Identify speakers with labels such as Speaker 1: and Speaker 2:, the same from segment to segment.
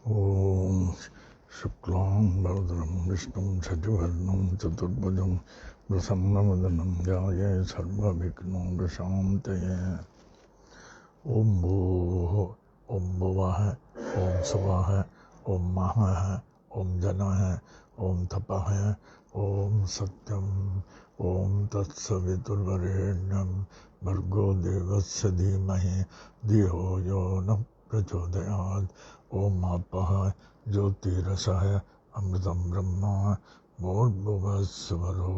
Speaker 1: ॐ शुक्लां वरदं विष्णुं शशिवर्णं चतुर्भुजं प्रसन्नवदनं ध्यायेत् सर्वविघ्नोपशान्तये। ॐ भूः ॐ भुवः ॐ सुवः ॐ महः ॐ जनः ॐ तपः ॐ सत्यम् ॐ तत्सवितुर्वरेण्यं भर्गो देवस्य धीमहि धियो यो न प्रचोदयात्। ॐ आपः ज्योतिरसः अमृतं ब्रह्म भूर्भुवः स्वरो।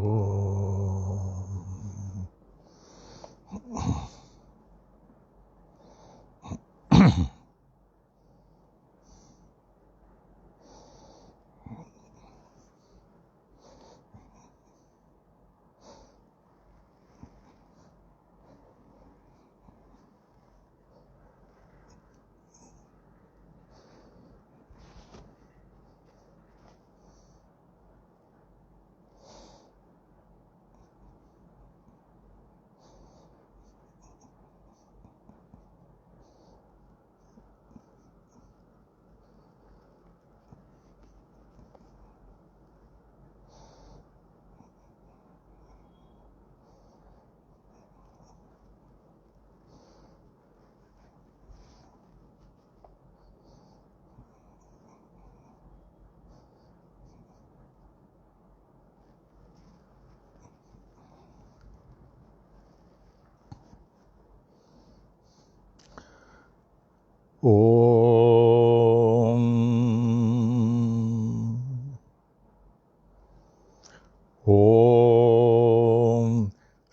Speaker 1: ॐ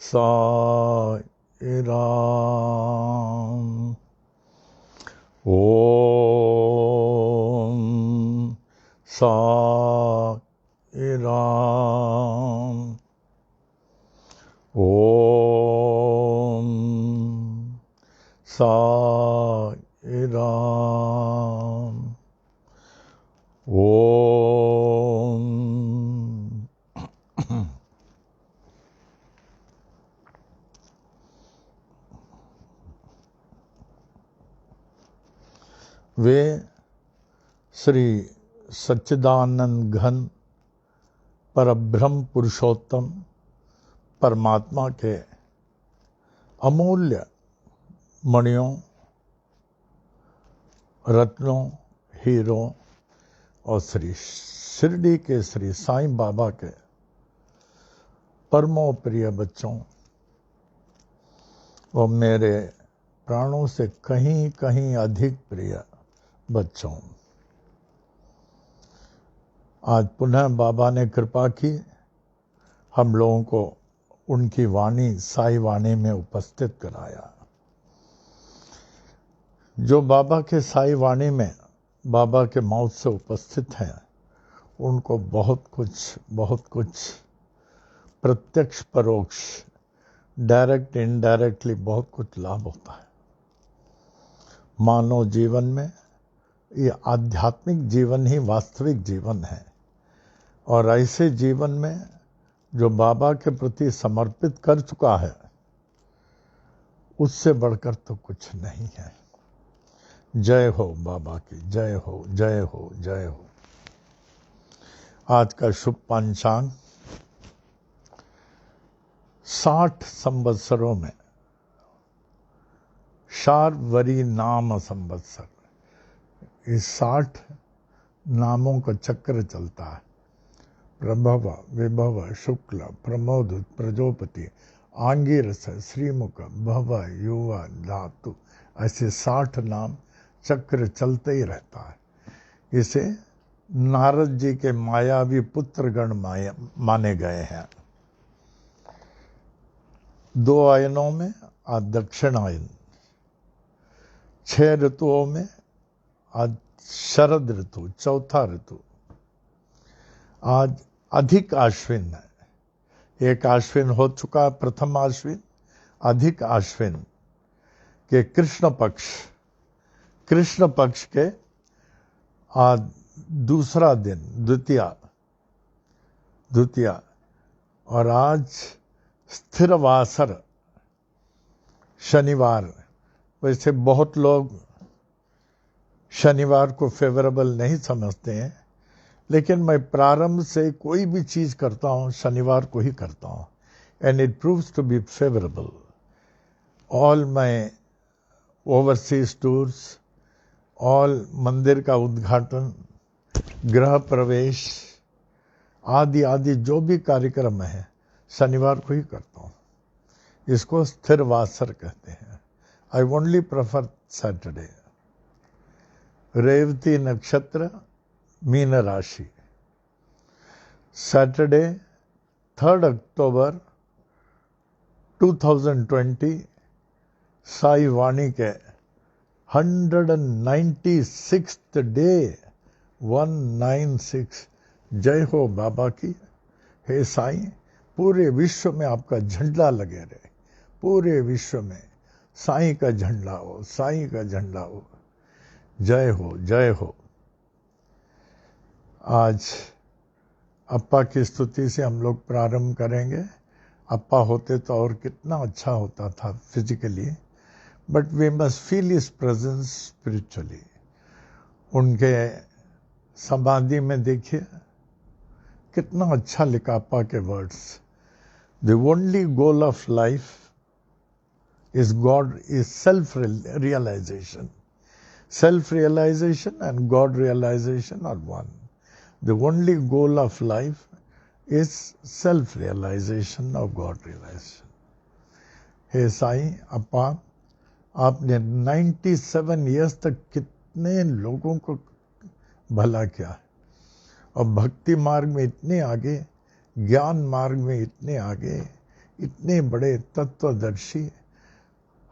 Speaker 1: साई राम। ॐ साई राम। ॐ साई राम। ॐ वे श्री सच्चिदानंद घन परब्रह्म पुरुषोत्तम परमात्मा के अमूल्य मणियों, रत्नों, हीरों और श्री शिरडी के श्री साईं बाबा के परमो प्रिय बच्चों और मेरे प्राणों से कहीं कहीं अधिक प्रिय बच्चों, आज पुनः बाबा ने कृपा की, हम लोगों को उनकी वाणी साई वाणी में उपस्थित कराया। जो बाबा के साई वाणी में बाबा के मौत से उपस्थित हैं, उनको बहुत कुछ प्रत्यक्ष परोक्ष, डायरेक्ट इनडायरेक्टली बहुत कुछ लाभ होता है। मानव जीवन में ये आध्यात्मिक जीवन ही वास्तविक जीवन है, और ऐसे जीवन में जो बाबा के प्रति समर्पित कर चुका है, उससे बढ़कर तो कुछ नहीं है। जय हो बाबा की, जय हो, जय हो, जय हो। आज का शुभ पंचांग 60 संवत्सरों में शार्वरी नाम संवत्सर, इस 60 नामों का चक्र चलता है। प्रभव, विभव, शुक्ल, प्रमोद, प्रजोपति, आंगिरस, श्रीमुख, भव, युवा, धातु, ऐसे 60 नाम चक्र चलते ही रहता है। इसे नारद जी के मायावी पुत्रगण माने गए हैं। 2 आयनों में आज दक्षिणायन, 6 ऋतुओं में आज शरद ऋतु, चौथा ऋतु। आज अधिक आश्विन है, एक आश्विन हो चुका, प्रथम आश्विन। अधिक आश्विन के कृष्ण पक्ष के आज दूसरा दिन, द्वितीया, और आज स्थिरवासर शनिवार। वैसे बहुत लोग शनिवार को फेवरेबल नहीं समझते हैं, लेकिन मैं प्रारंभ से कोई भी चीज करता हूं शनिवार को ही करता हूं, and it proves to be favourable. All my overseas tours, all मंदिर का उद्घाटन, गृह प्रवेश आदि आदि जो भी कार्यक्रम है शनिवार को ही करता हूं. इसको स्थिर वासर कहते हैं. I only prefer Saturday. रेवती नक्षत्र, मीन राशि. सैटरडे 3 अक्टूबर 2020 साई वाणी के 196th डे. 196. जय हो बाबा की. हे साईं, पूरे विश्व में आपका झंडा लगे रहे, पूरे विश्व में साईं का झंडा हो, साईं का झंडा हो. जय हो, जय हो. आज अप्पा की स्तुति से हम लोग प्रारंभ करेंगे. अप्पा होते तो और कितना अच्छा होता था physically, but we must feel his presence spiritually. उनके समाधि में देखिए कितना अच्छा लिखा अप्पा के words. The only goal of life is God, is self realization. Self realization and God realization are one. The only goal of life is self realization of God realization. हे साईं अप्पा, आपने 97 years तक कितने लोगों को भला किया, और भक्ति मार्ग में इतने आगे, ज्ञान मार्ग में इतने आगे, इतने बड़े तत्वदर्शी,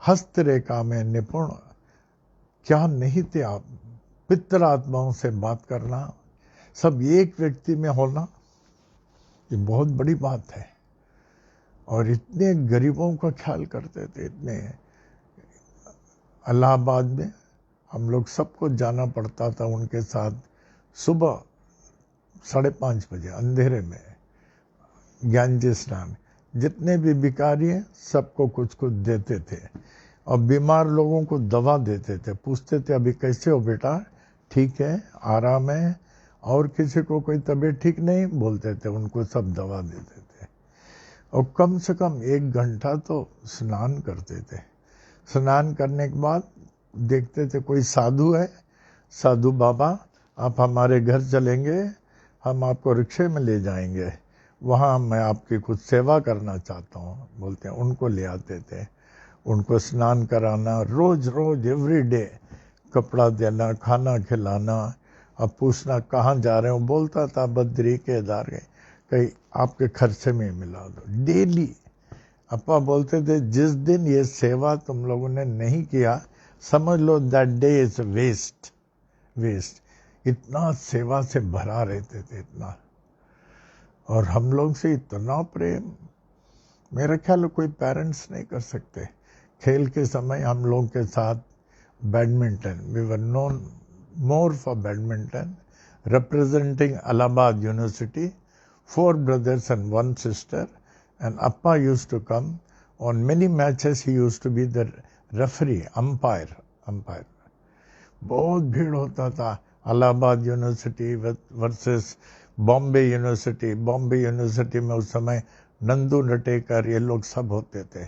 Speaker 1: हस्तरेखा में निपुण. क्या नहीं थे आप. पितृ आत्माओं से बात करना, सब एक व्यक्ति में होना, ये बहुत बड़ी बात है. और इतने गरीबों का ख्याल करते थे. इतने इलाहाबाद में हम लोग सबको जाना पड़ता था उनके साथ. सुबह 5:30 बजे अंधेरे में ज्ञान जी स्नान, जितने भी भिखारी हैं सबको कुछ कुछ देते थे, और बीमार लोगों को दवा देते थे. पूछते थे अभी कैसे हो बेटा, ठीक है, आराम है. और किसी को कोई तबीयत ठीक नहीं बोलते थे, उनको सब दवा देते थे. और कम से कम 1 घंटा तो स्नान करते थे. स्नान करने के बाद देखते थे कोई साधु है, साधु बाबा आप हमारे घर चलेंगे, हम आपको रिक्शे में ले जाएंगे, वहाँ मैं आपकी कुछ सेवा करना चाहता हूँ. बोलते हैं उनको ले आते थे, उनको स्नान कराना, रोज रोज एवरी डे कपड़ा देना, खाना खिलाना. अब पूछना कहाँ जा रहे हो, बोलता था बद्री केदार गए, कहीं आपके खर्चे में मिला दो. डेली अप्पा बोलते थे जिस दिन ये सेवा तुम लोगों ने नहीं किया, समझ लो that day is waste. Waste. इतना सेवा से भरा रहते थे, इतना. और हम लोग से इतना प्रेम, मेरा ख्याल कोई पेरेंट्स नहीं कर सकते. खेल के समय हम लोग के साथ badminton, we were known more for badminton, representing Allahabad University, 4 brothers and 1 sister, and Appa used to come. On many matches he used to be the referee, umpire. बहुत भीड़ होता था. Allahabad university versus Bombay university. Bombay university में उस समय नंदू नटेकर ये लोग सब होते थे.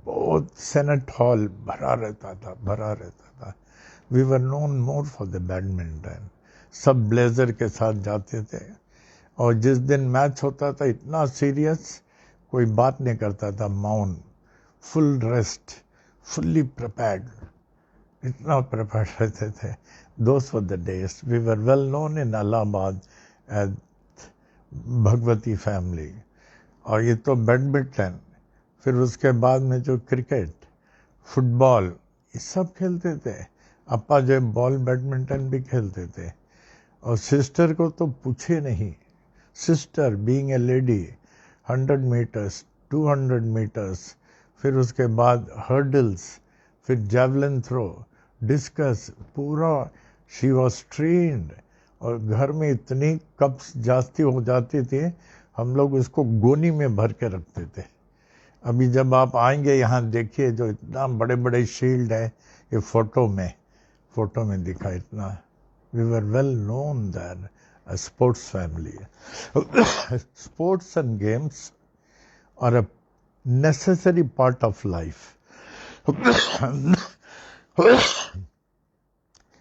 Speaker 1: बहुत सेनेट हॉल भरा रहता था. We were known more for the badminton. सब ब्लेजर के साथ जाते थे, और जिस दिन मैच होता था इतना सीरियस, कोई बात नहीं करता था, मौन, फुल रेस्ट, फुल्ली प्रिपेयर्ड, इतना प्रिपेयर्ड रहते थे. Those were the days. We were well known in Allahabad as Bhagwati family. और ये तो बैडमिंटन, फिर उसके बाद में जो क्रिकेट, फुटबॉल, ये सब खेलते थे. अप्पा जो बॉल बैडमिंटन भी खेलते थे. और सिस्टर को तो पूछे नहीं. Sister being a lady, 100 metres, 200 metres, फिर उसके बाद हर्डल्स, फिर जैवलिन थ्रो, डिस्कस, पूरा शी वॉज ट्रेन्ड. और घर में इतनी कप्स जास्ती हो जाती थी, हम लोग उसको गोनी में भर के रखते थे. अभी जब आप आएंगे यहाँ देखिए, जो इतना बड़े बड़े शील्ड है ये फोटो में, फोटो में दिखा इतना, we were well known there, a sports family. Sports and games are a necessary part of life.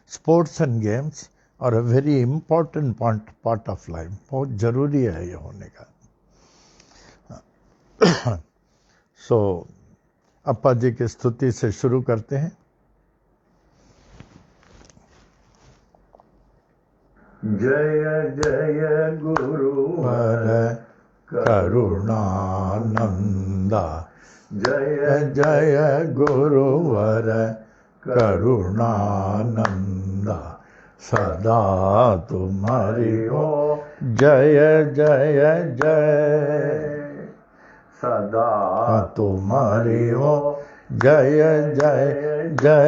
Speaker 1: Sports and games are a very important part of life. बहुत जरूरी है ये होने का. So, अप्पा जी की स्तुति से शुरू करते हैं.
Speaker 2: जय जय गुरुवर
Speaker 1: करुणानंदा,
Speaker 2: जय
Speaker 1: जय गुरुवर करुणानंदा, सदा तुम्हारी हो जय जय जय,
Speaker 2: सदा
Speaker 1: तुम्हारी हो जय जय जय,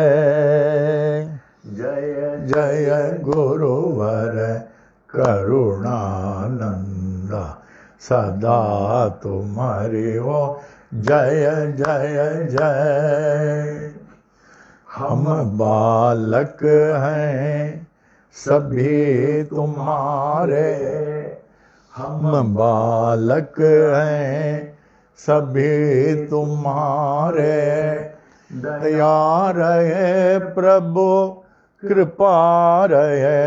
Speaker 2: जय
Speaker 1: जय गुरुवर करुणानंदा, सदा तुम्हारी हो जय जय जय. हम बालक हैं सभी तुम्हारे, हम बालक हैं सभी तुम्हारे, दया रहे प्रभु कृपा रहे,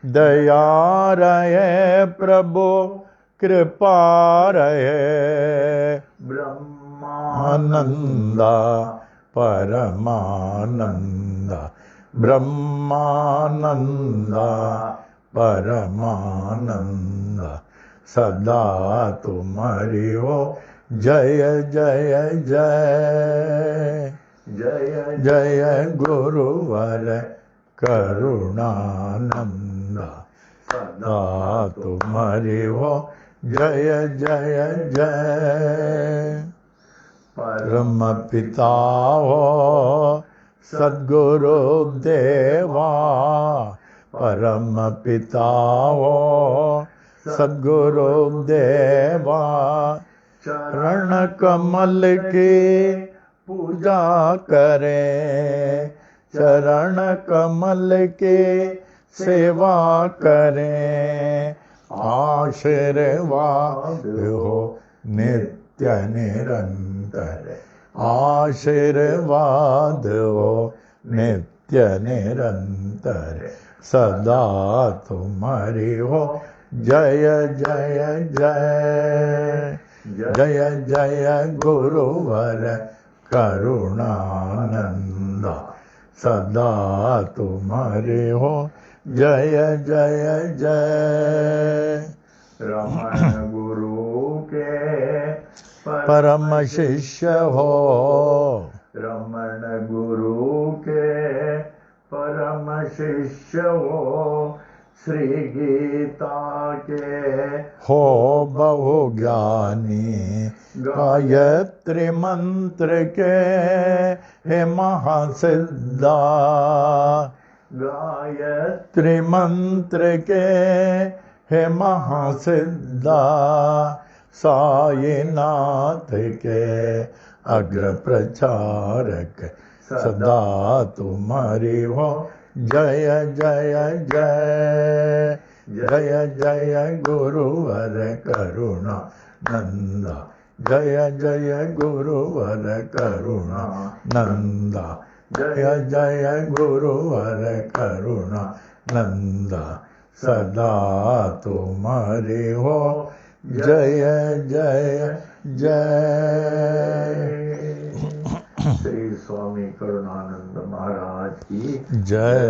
Speaker 1: दया रहे प्रभु कृपा रहे. ब्रह्मानंदा परमानंदा, ब्रह्मानंदा परमानंदा, सदा तुम्हारी हो जय जय जय,
Speaker 2: जय
Speaker 1: जय गुरुवर करुणानंदा, सदा तुम्हारी हो जय जय जय. परम पिता हो सद्गुरु देवा, परम पिता हो सद्गुरु देवा, चरण कमल की पूजा करें, चरण कमल की सेवा करें, आशीर्वाद हो नित्य निरंतर, आशीर्वाद हो नित्य निरंतर, सदा तुम्हारी हो जय जय जय, जय जय गुरुवर करुणानंदा, सदा तुम्हारी हो जय जय जय.
Speaker 2: रमण गुरु के
Speaker 1: परम शिष्य हो,
Speaker 2: रमण गुरु के परम शिष्य हो, श्री गीता के
Speaker 1: हो बहु ज्ञानी, गायत्री मंत्र के हे महासिद्धा, गायत्री मंत्र के हे महासिद्धा, साईनाथ के अग्र प्रचारक, सदा तुम्हारी हो जय जय जय, जय जय गुरुवर करुणानंदा, जय जय गुरुवर करुणानंदा, जय जय गुरुवर करुणानंदा, सदा तुम्हारी हो जय जय जय.
Speaker 2: श्री स्वामी करुणानंद महाराज की
Speaker 1: जय.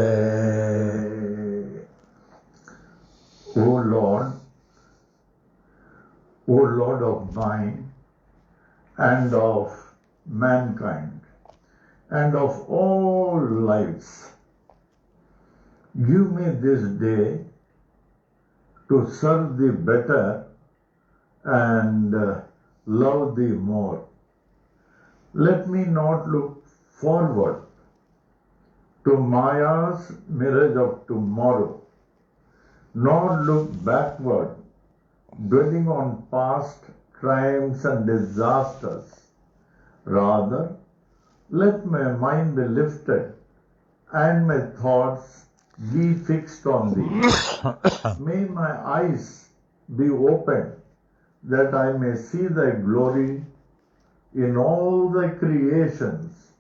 Speaker 2: O Lord of mind and of mankind and of all lives, give me this day to serve thee better and love thee more. Let me not look forward to Maya's mirage of tomorrow, nor look backward, dwelling on past crimes and disasters. Rather, let my mind be lifted and my thoughts be fixed on thee. May my eyes be opened, that I may see thy glory in all thy creations.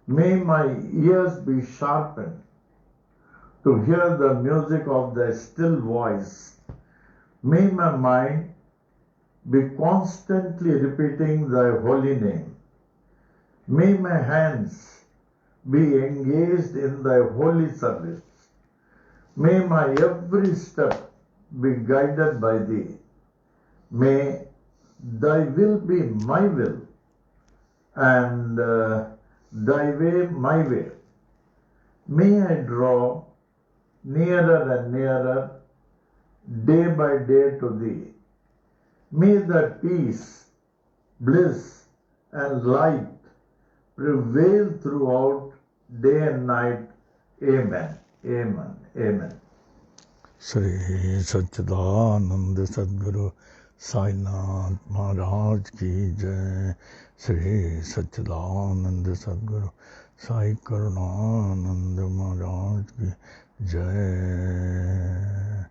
Speaker 2: May my ears be sharpened to hear the music of thy still voice. May my mind be constantly repeating thy holy name. May my hands be engaged in thy holy service. May my every step be guided by thee. May thy will be my will, and thy way my way. May I draw nearer and nearer day by day to thee. May that peace, bliss, and light prevail throughout day and night. Amen. Amen. Amen.
Speaker 1: Shri सच्चिदानंद सद्गुरु साईनाथ महाराज की जय। श्री सच्चिदानंद सद्गुरु साई करुणानंद महाराज की जय।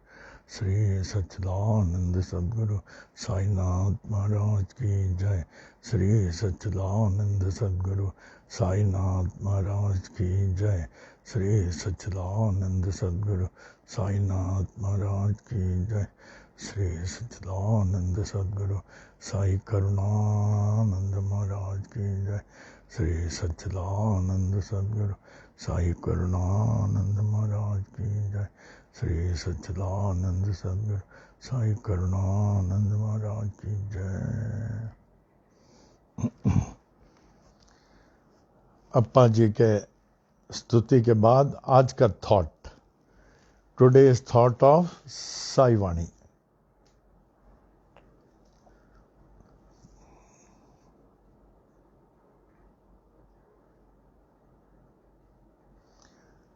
Speaker 1: श्री सच्चिदानंद सद्गुरु साईनाथ महाराज की जय। श्री सच्चिदानंद सद्गुरु साईनाथ महाराज की जय। श्री सच्चिदानंद सद्गुरु साईनाथ महाराज की जय। श्री सच्चिदानंद सद्गुरु साई करुणानंद महाराज की जय। श्री सच्चिदानंद सद्गुरु साई करुणानंद महाराज की जय। श्री सच्चिदानंद सद्गुरु साई करुणानंद महाराज की जय। अप्पा जी के स्तुति के बाद आज का thought, today's thought of Sai Vani.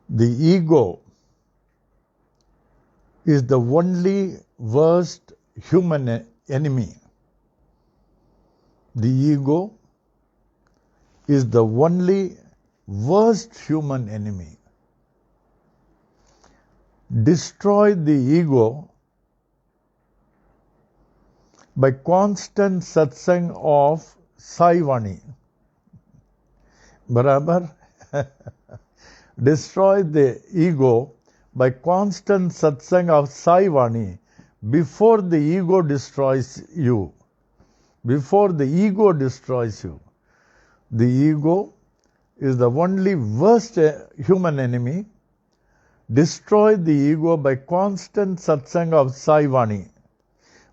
Speaker 1: The ego is the only worst human enemy. The ego is the only worst human enemy. Destroy the ego by constant satsang of Sai Vani. Barabar? Destroy the ego by constant satsang of Sai Vani before the ego destroys you. Before the ego destroys you. The ego is the only worst human enemy. Destroy the ego by constant satsang of Sai Vani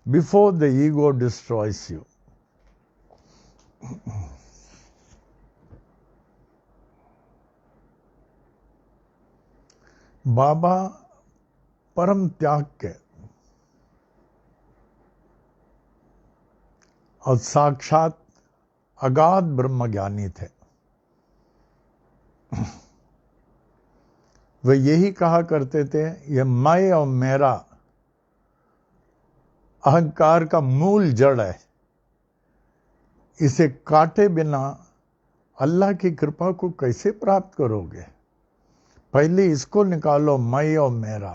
Speaker 1: before the ego destroys you. बाबा परम त्याग के और साक्षात अगाध ब्रह्मज्ञानी थे। वे यही कहा करते थे, ये मैं और मेरा अहंकार का मूल जड़ है, इसे काटे बिना अल्लाह की कृपा को कैसे प्राप्त करोगे? पहले इसको निकालो, मैं और मेरा।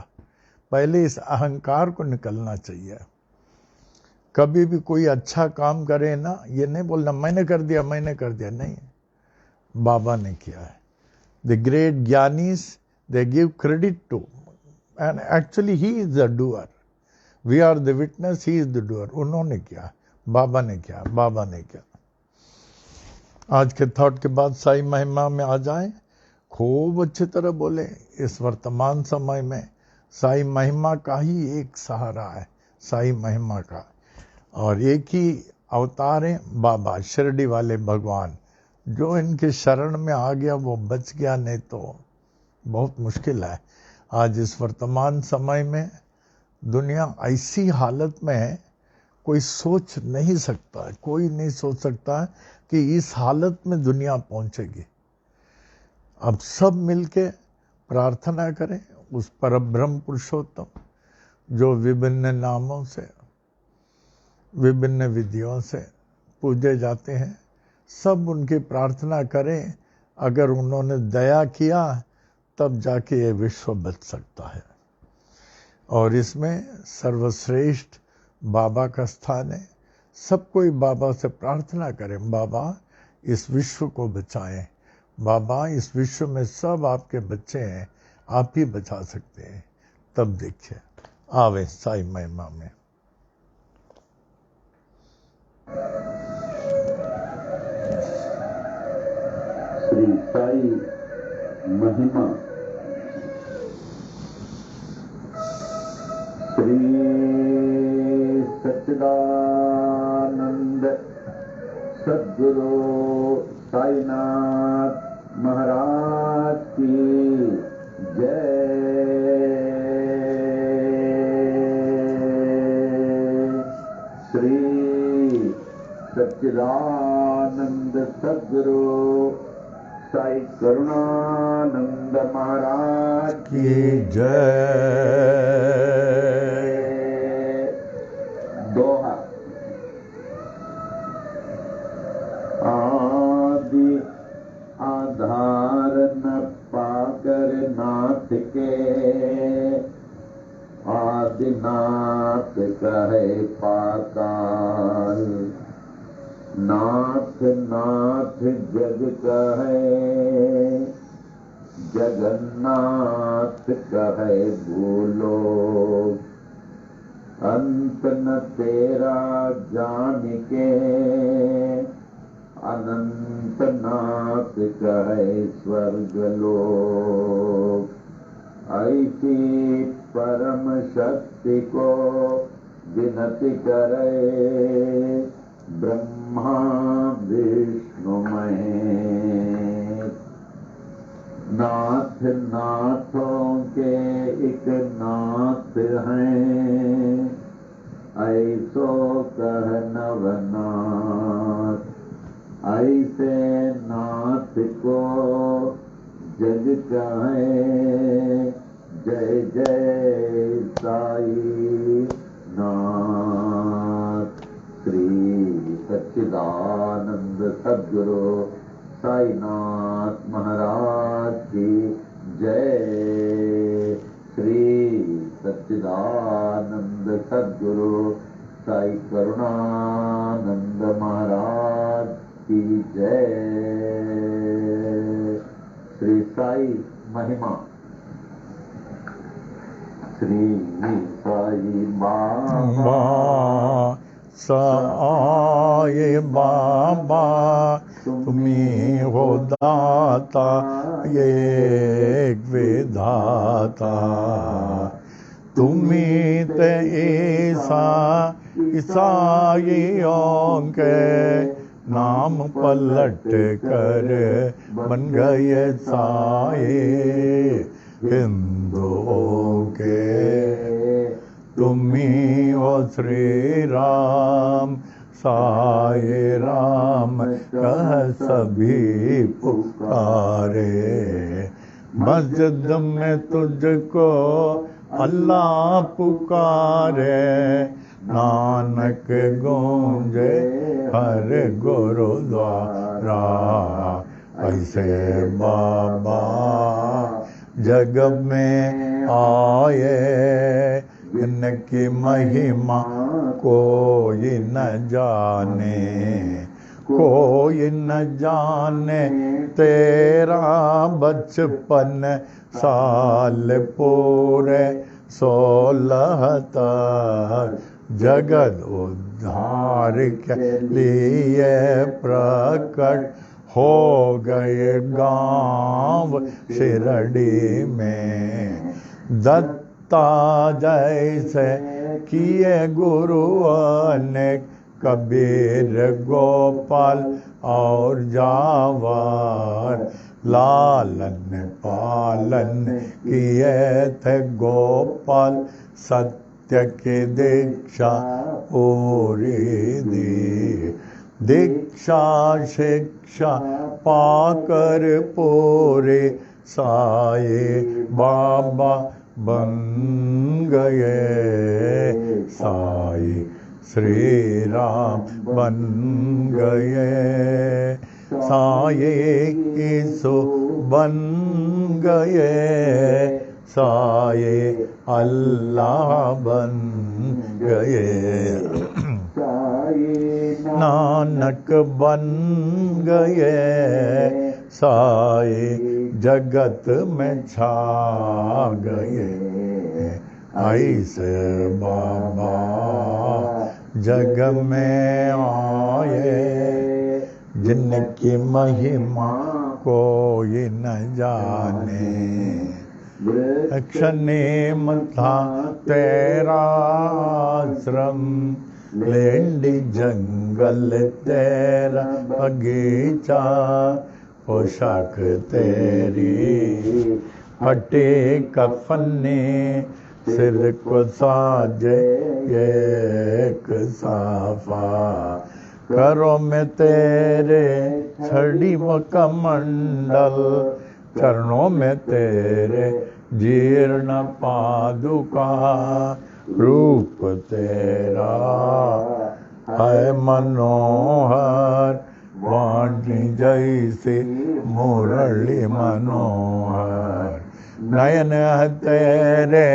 Speaker 1: पहले इस अहंकार को निकलना चाहिए। कभी भी कोई अच्छा काम करे ना, ये नहीं बोलना मैंने कर दिया, मैंने कर दिया, नहीं, बाबा ने किया है। द ग्रेट ज्ञानीज they give credit to, and actually he is the doer. We are the witness, he is the doer. उन्होंने किया, बाबा ने किया, बाबा ने किया। आज के थॉट के बाद साई महिमा में आ जाएं। खूब अच्छी तरह बोले। इस वर्तमान समय में साई महिमा का ही एक सहारा है, साई महिमा का, और एक ही अवतार है बाबा, शिरडी वाले भगवान। जो इनके शरण में आ गया वो बच गया, नहीं तो बहुत मुश्किल है। आज इस वर्तमान समय में दुनिया ऐसी हालत में है, कोई सोच नहीं सकता, कोई नहीं सोच सकता कि इस हालत में दुनिया पहुंचेगी। अब सब मिलके प्रार्थना करें उस परब्रह्म पुरुषोत्तम जो विभिन्न नामों से, विभिन्न विधियों से पूजे जाते हैं। सब उनकी प्रार्थना करें। अगर उन्होंने दया किया तब जाके ये विश्व बच सकता है। और इसमें सर्वश्रेष्ठ बाबा का स्थान है। सब कोई बाबा से प्रार्थना करें, बाबा इस विश्व को बचाएं, बाबा इस विश्व में सब आपके बच्चे हैं, आप ही बचा सकते हैं। तब देखिए आवे साई महिमा में।
Speaker 3: श्री साई महिमा। श्री सच्चिदानंद सद्गुरु साईनाथ महाराज की जय। श्री सच्चिदानंद सद्गुरु साई करुणानंद महाराज
Speaker 1: की जय।
Speaker 3: दोहा। आदि आधार न पाकर नाथ के, आदिनाथ कहे पाताल। नाथ नाथ जग कहे, जगन्नाथ कहे भूलो। अंत न तेरा जान के, अनंत नाथ कहे स्वर्ग लोक। ऐसी परम शक्ति को विनती करे, ब्रह्मा विष्णु महेश। नाथ नाथों के एक नाथ हैं, ऐसो कह नवनाथ। ऐसे नाथ को जग कहे, जय जय साई नाथ। श्री सच्चिदानंद सद्गुरु साईनाथ महाराज की जय। श्री सच्चिदानंद सद्गुरु साई करुणानंद महाराज की जय। श्री साई महिमा। श्री साई बाबा
Speaker 1: साई बाबा, तुम्ही हो दाता एक विधाता। तुम्ही ते ईसाइयों के नाम पलट कर बन गए साए हिंदुओं के। तुम्ही हो श्री राम, साई राम कह सभी पुकारे। मस्जिद में तुझको अल्लाह पुकारे, नानक गूंजे हर गुरुद्वारा। ऐसे बाबा जग में आए, इनकी महिमा कोई न जाने। कोई न जाने तेरा बचपन साल पूरे 16 तक। जगत उद्धार के लिए प्रकट हो गए गांव शिरडी में। दत्ता जैसे किए गुरुओं ने, कबीर गोपाल और जावर। लालन पालन किए थे गोपाल, सत्य की दीक्षा पूरी दी। दीक्षा शिक्षा पाकर पूरे साई बाबा बन गए। साई श्री राम बन गए। साई यीशु बन गए, साये अल्लाह बन गए। नानक बन गए, साये जगत में छा गए। ऐसे बाबा जग में आए, जिनकी महिमा कोई न जाने। क्षणेम था तेरा आश्रम, लेंडी जंगल तेरा बगीचा, पोशाक तेरी फटे कफने, सिर को साजे एक साफा। करो में तेरे छड़ी व कमंडल, चरणों में तेरे जीर्ण पादुका। रूप तेरा है मनोहर, वाणी जैसे मुरली मनोहर। नयन है तेरे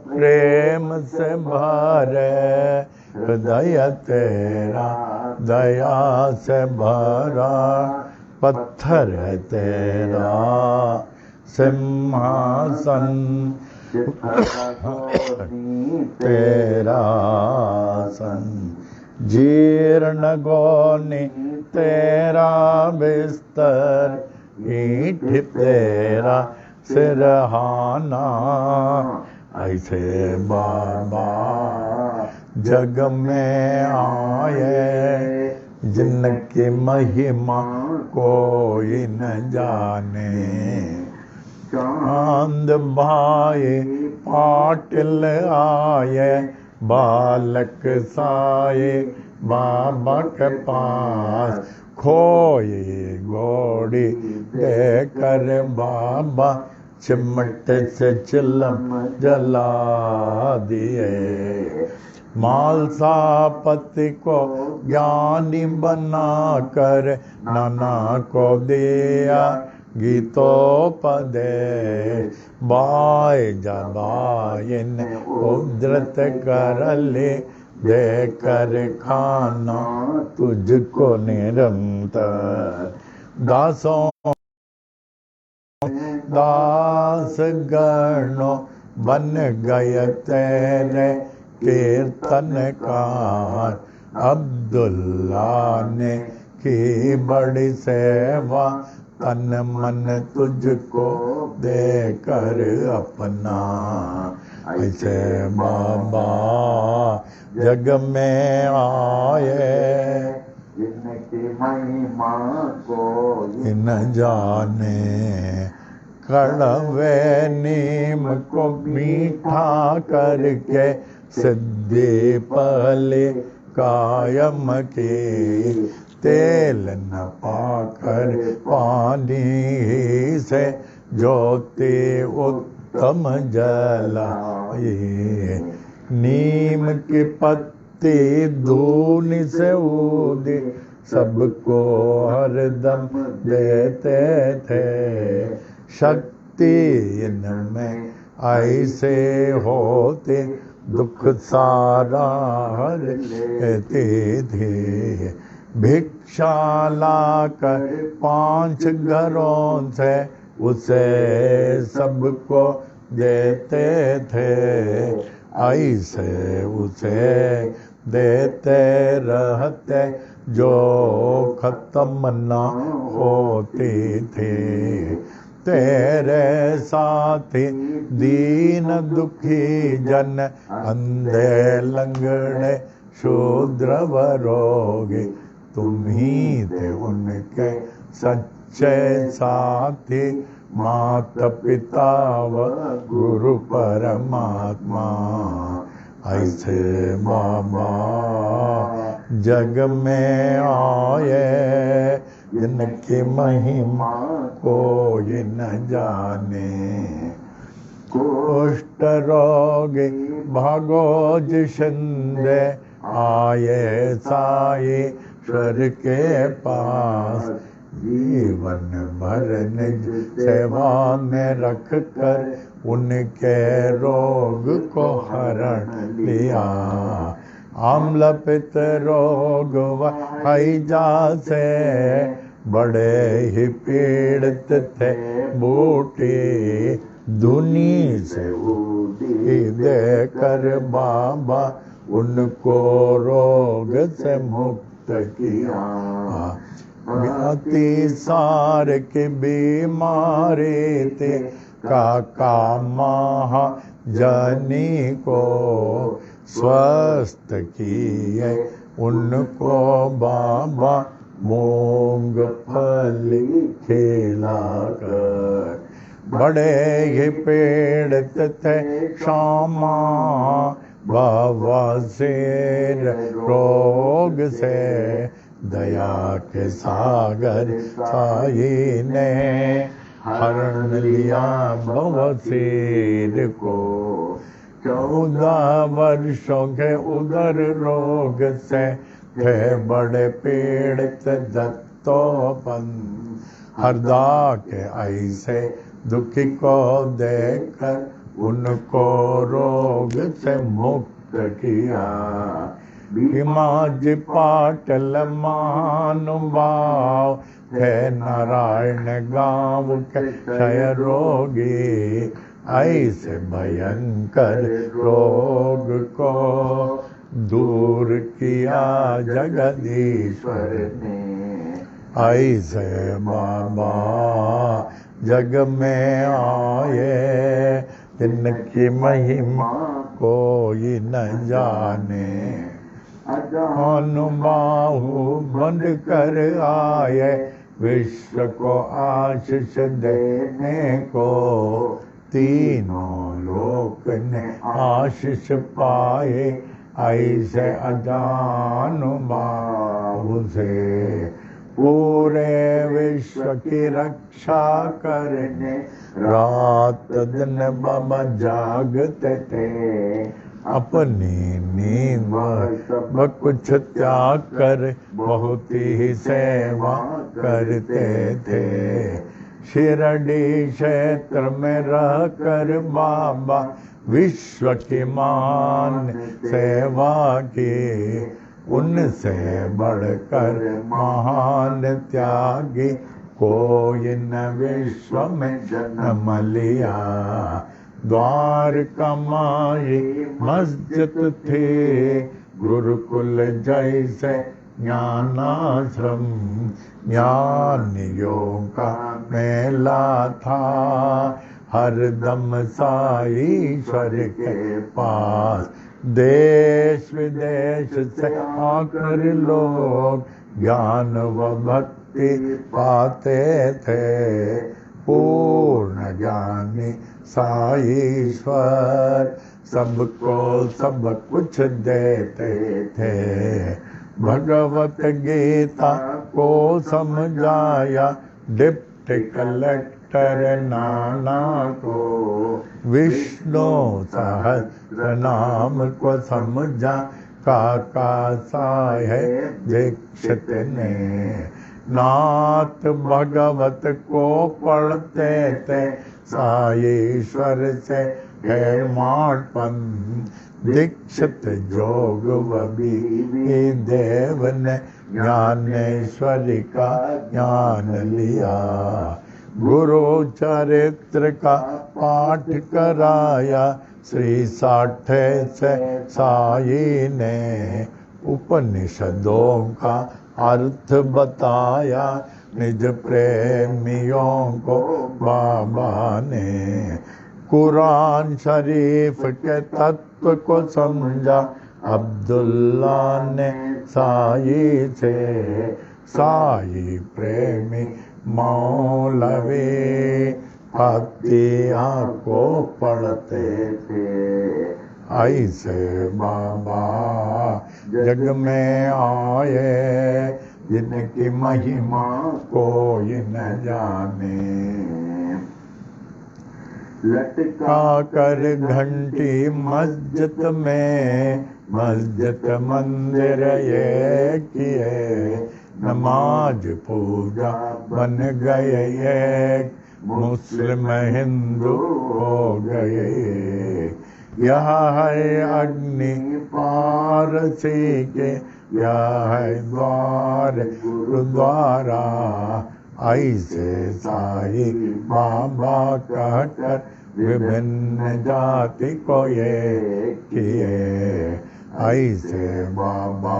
Speaker 1: प्रेम से भरे, हृदय तेरा दया से भरा। पत्थर है तेरा सिंहासन, तेरा सन। जीर्ण गोनी तेरा बिस्तर, ईंट तेरा सिरहाना। ऐसे बाबा जग में आए, जिनकी महिमा कोई न जाने। चांद भाई पाटिल आए, बालक साए बाबा के पास। खोई घोड़ी देकर बाबा, चिमट से चिलम जला दिए। मालसापति को ज्ञानी बनाकर, नाना को दिया गीतोपदेश। बाय जबाइन उद्रत कर ले, देकर खाना तुझको निरंतर। दासों दास गणो बन गए तेरे कीर्तनकार। अब्दुल्ला ने की बड़ी सेवा, तन मन तुझको देकर अपना। ऐसे बाबा जग में आए, जिनकी महिमा कोई न जाने। कड़वे नीम को मीठा करके, सिद्धि पहले कायम की। तेल न पाकर पानी से, ज्योति उत्तम जलाई। नीम की पत्ती दूनी से ऊदी, सबको हरदम देते थे। शक्ति इनमें ऐसे होते, दुख सारा हर लेते थे। भिक्षा लाकर 5 घरों से, उसे सबको देते थे। ऐसे उसे देते रहते, जो खत्म न होती थी। तेरे साथी दीन दुखी जन, अंधे लंगड़े शूद्र व रोगी, तुम ही थे उनके सच्चे साथी। माता पिता व गुरु परमात्मा। ऐसे बाबा जग में आए, जिनकी महिमा कोई न जाने। कुष्ठ रोगी भागोज शिंदे, आए साईश्वर के पास। जीवन भर निज सेवा में रख कर उनके रोग को हरण लिया। आम्ल पित्त रोग हैजा से बड़े ही पीड़ित थे बूटी। दुनी से उदी दे कर बाबा उनको रोग से मुक्त किया। अतिसार की बीमारी थी काका महाजनी को स्वस्थ किए उनको बाबा मूंगफली खिलाकर। बड़े ही पीड़ित थे क्षमा बवासीर रोग से दया के सागर साई ने हरण लिया बवासीर को। 14 वर्षों के उदर रोग से थे बड़े पीड़ित दत्तोपन। हरदा के ऐसे दुखी को देखकर उनको रोग से मुक्त किया। भीमाजी पाटल महानुभाव थे नारायण गांव के क्षय रोगी। ऐसे भयंकर रोग को दूर किया जगदीश्वर ने। ऐसे बाबा जग में आए जिनकी महिमा कोई न जाने। अनुबाहु बंद कर आए विश्व को आशीष देने को। तीनों लोक ने आशीष पाए ऐसे अजानुबाहु से। पूरे विश्व की रक्षा करने रात दिन बाबा जागते थे। अपनी नींद सब कुछ त्याग कर बहुत ही सेवा करते थे। शिरडी क्षेत्र में रहकर बाबा विश्व की मान सेवा की। उनसे बढ़कर महान त्यागी कोई न विश्व में जन्म लिया। द्वारका माई मस्जिद थी गुरुकुल जैसे ज्ञानाश्रम। ज्ञानियों का मेला था हरदम साईश्वर के पास। देश विदेश से आकर लोग ज्ञान व भक्ति पाते थे। पूर्ण ज्ञानी साईश्वर सबको सब कुछ देते थे। भगवत गीता को समझाया डिप्टी कलेक्टर नाना को। विष्णु सहस्र नाम को समझा काका साहेब दीक्षित ने। नाथ भगवत को पढ़ते थे साईश्वर से हेमाडपन। दीक्षित जोग वबी देव ने ज्ञानेश्वरी का ज्ञान लिया। गुरु चरित्र का पाठ कराया श्री साठे से साई ने। उपनिषदों का अर्थ बताया निज प्रेमियों को बाबा ने। कुरान शरीफ के तत्व को समझा अब्दुल्ला ने साई से। साई प्रेमी मौलवी फातिहा को पढ़ते थे। ऐसे बाबा जग में आए जिनकी महिमा कोई न जाने। लटका कर घंटी मस्जिद में मस्जिद मंदिर ये किए। नमाज पूजा बन गए एक, मुस्लिम हिंदू हो गए एक। यह है अग्नि पारसी के, यह है द्वार गुरुद्वारा। ऐसे साई बाबा कहकर विभिन्न जाति को ये किए। ऐसे बाबा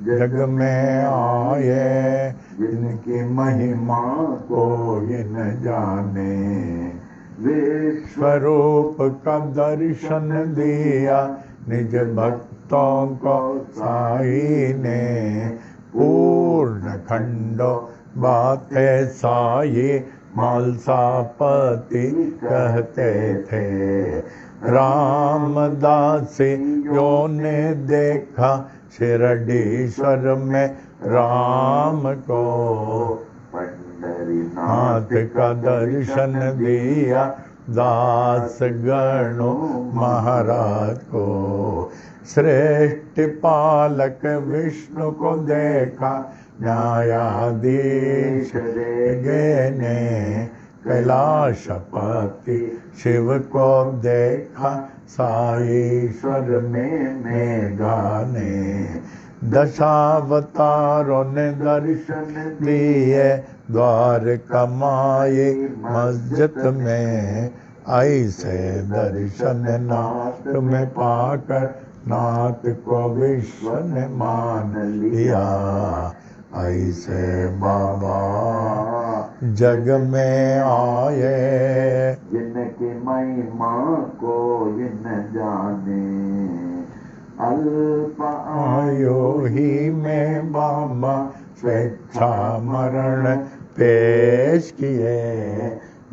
Speaker 1: जग में आए, जिनकी महिमा कोई न जाने। विश्वरूप का दर्शन दिया निज भक्तों को साई ने। पूर्ण खंडो बातें साई मालसापति कहते थे। रामदासियों ने देखा शिरडीश्वर में राम को। पंढरीनाथ का दर्शन दिया दास गणों महाराज को। श्रेष्ठ पालक विष्णु को देखा न्यायाधीश गे ने। कैलाशपति शिव को देखा साईश्वर में मेघा ने। दशावतारों ने दर्शन दिए द्वारका माई मस्जिद में। ऐसे दर्शन नाथ में पाकर नाथ को विश्व ने मान लिया। ऐसे बाबा जग में आए, जिनकी महिमा को न जाने। अल्प आयु ही में बाबा स्वेच्छा मरण पेश किए।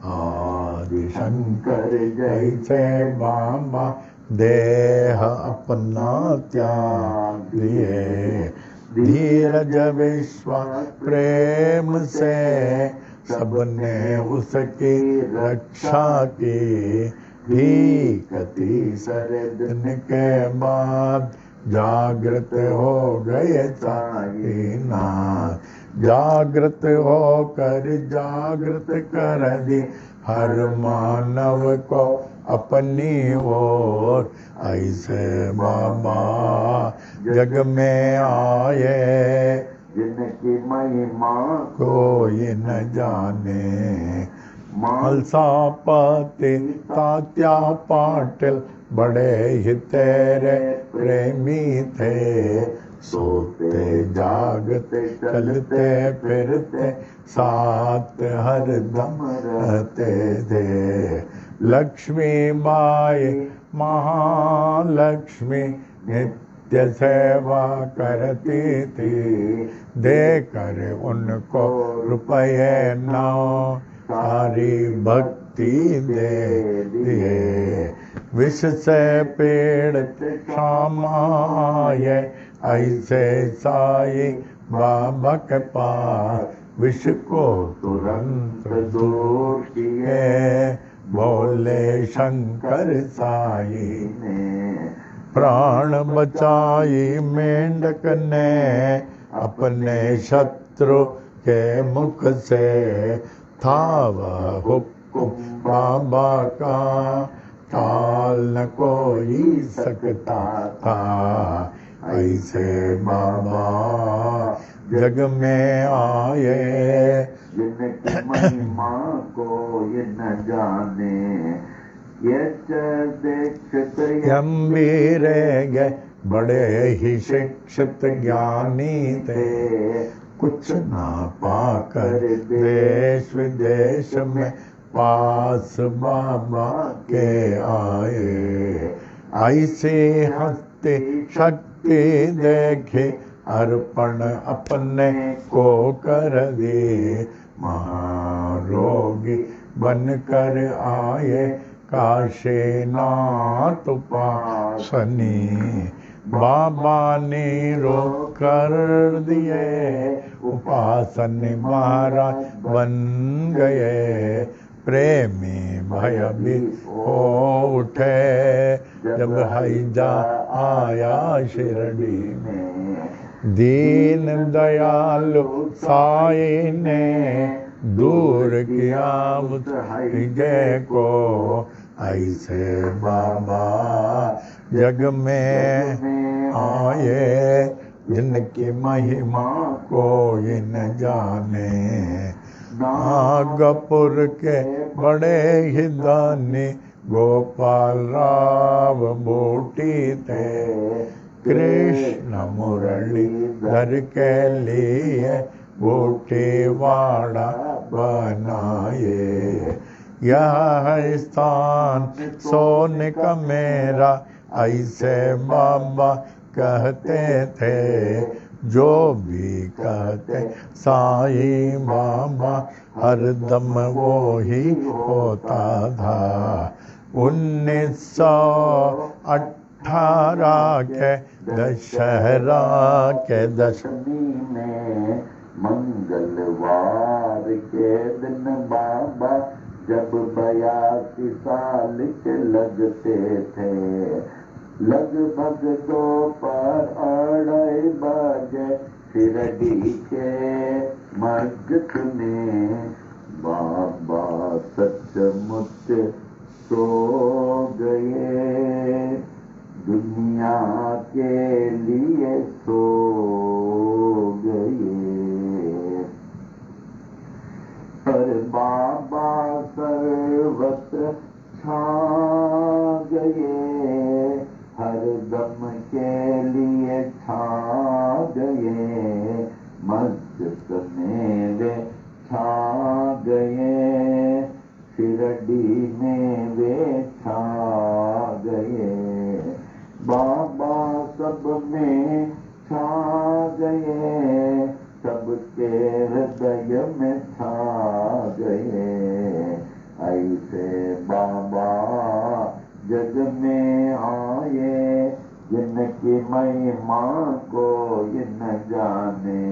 Speaker 1: आदि शंकर जैसे बाबा देह अपना त्याग दिए। धीरज विश्वास प्रेम से सबने उसकी रक्षा की। ठीक 30 दिन के बाद जागृत हो गए साईनाथ। जागृत होकर जागृत कर दी हर मानव को अपनी ओर। ऐसे बाबा जग में आए, जिनकी महिमा कोई न जाने। मालसापति तात्या पाटिल बड़े ही तेरे प्रेमी थे। सोते जागते चलते फिरते साथ हरदम रहते थे। लक्ष्मी बाई महालक्ष्मी नित्य सेवा करती थी। देकर उनको रुपये 9 सारी भक्ति दे दिए। विष से पीड़ित शाम आए, ऐसे साई बाबा के पास। विष को तुरंत दूर किए, बोले शंकर साई ने। प्राण बचाई मेंढक ने अपने शत्रु के मुख से। था वह हुक्म बाबा का टाल न कोई सकता था। ऐसे बाबा जग में आए, जिनकी महिमा कोई न जाने। गंभीर गए बड़े ही शिक्षित ज्ञानी थे। कुछ ना पाकर देश विदेश में पास बाबा के आए। ऐसे हस्ती शक्ति देखे अर्पण अपने को कर दे। महारोगी बनकर आए काशीनाथ उपासनी। बाबा ने रोक कर दिए उपासन महाराज बन गए। प्रेमी भयभीत हो उठे जब हैजा आया शिरडी में। दीन दयालु साई ने दूर किया उस हृदय को, ऐसे बाबा जग में आए जिनकी महिमा कोई न जाने। नागपुर के बड़े ही दानी गोपाल राव बूटी थे, कृष्ण मुरलीधर के लिए बूटी वाड़ा बनाए। यह है स्थान सोने का मेरा, ऐसे बाबा कहते थे। जो भी कहते साईं बाबा हरदम वो ही होता था। 1918 के दशहरा के दशमी में मंगलवार के दिन बाबा जब 82 साल के लगते थे, लगभग दोपहर 2:30 बजे शिरडी के मस्जिद में बाबा सचमुच सो गए, दुनिया के लिए सो गए। पर बाबा सर्वत्र छा गए, हर दम के लिए छा गए, मस्जिद में वे छा गए, शिरडी में वे छा गए। बाबा सब में छा गए, सबके हृदय में छा गए, ऐसे बाबा जग में आए जिनकी महिमा कोई न जाने।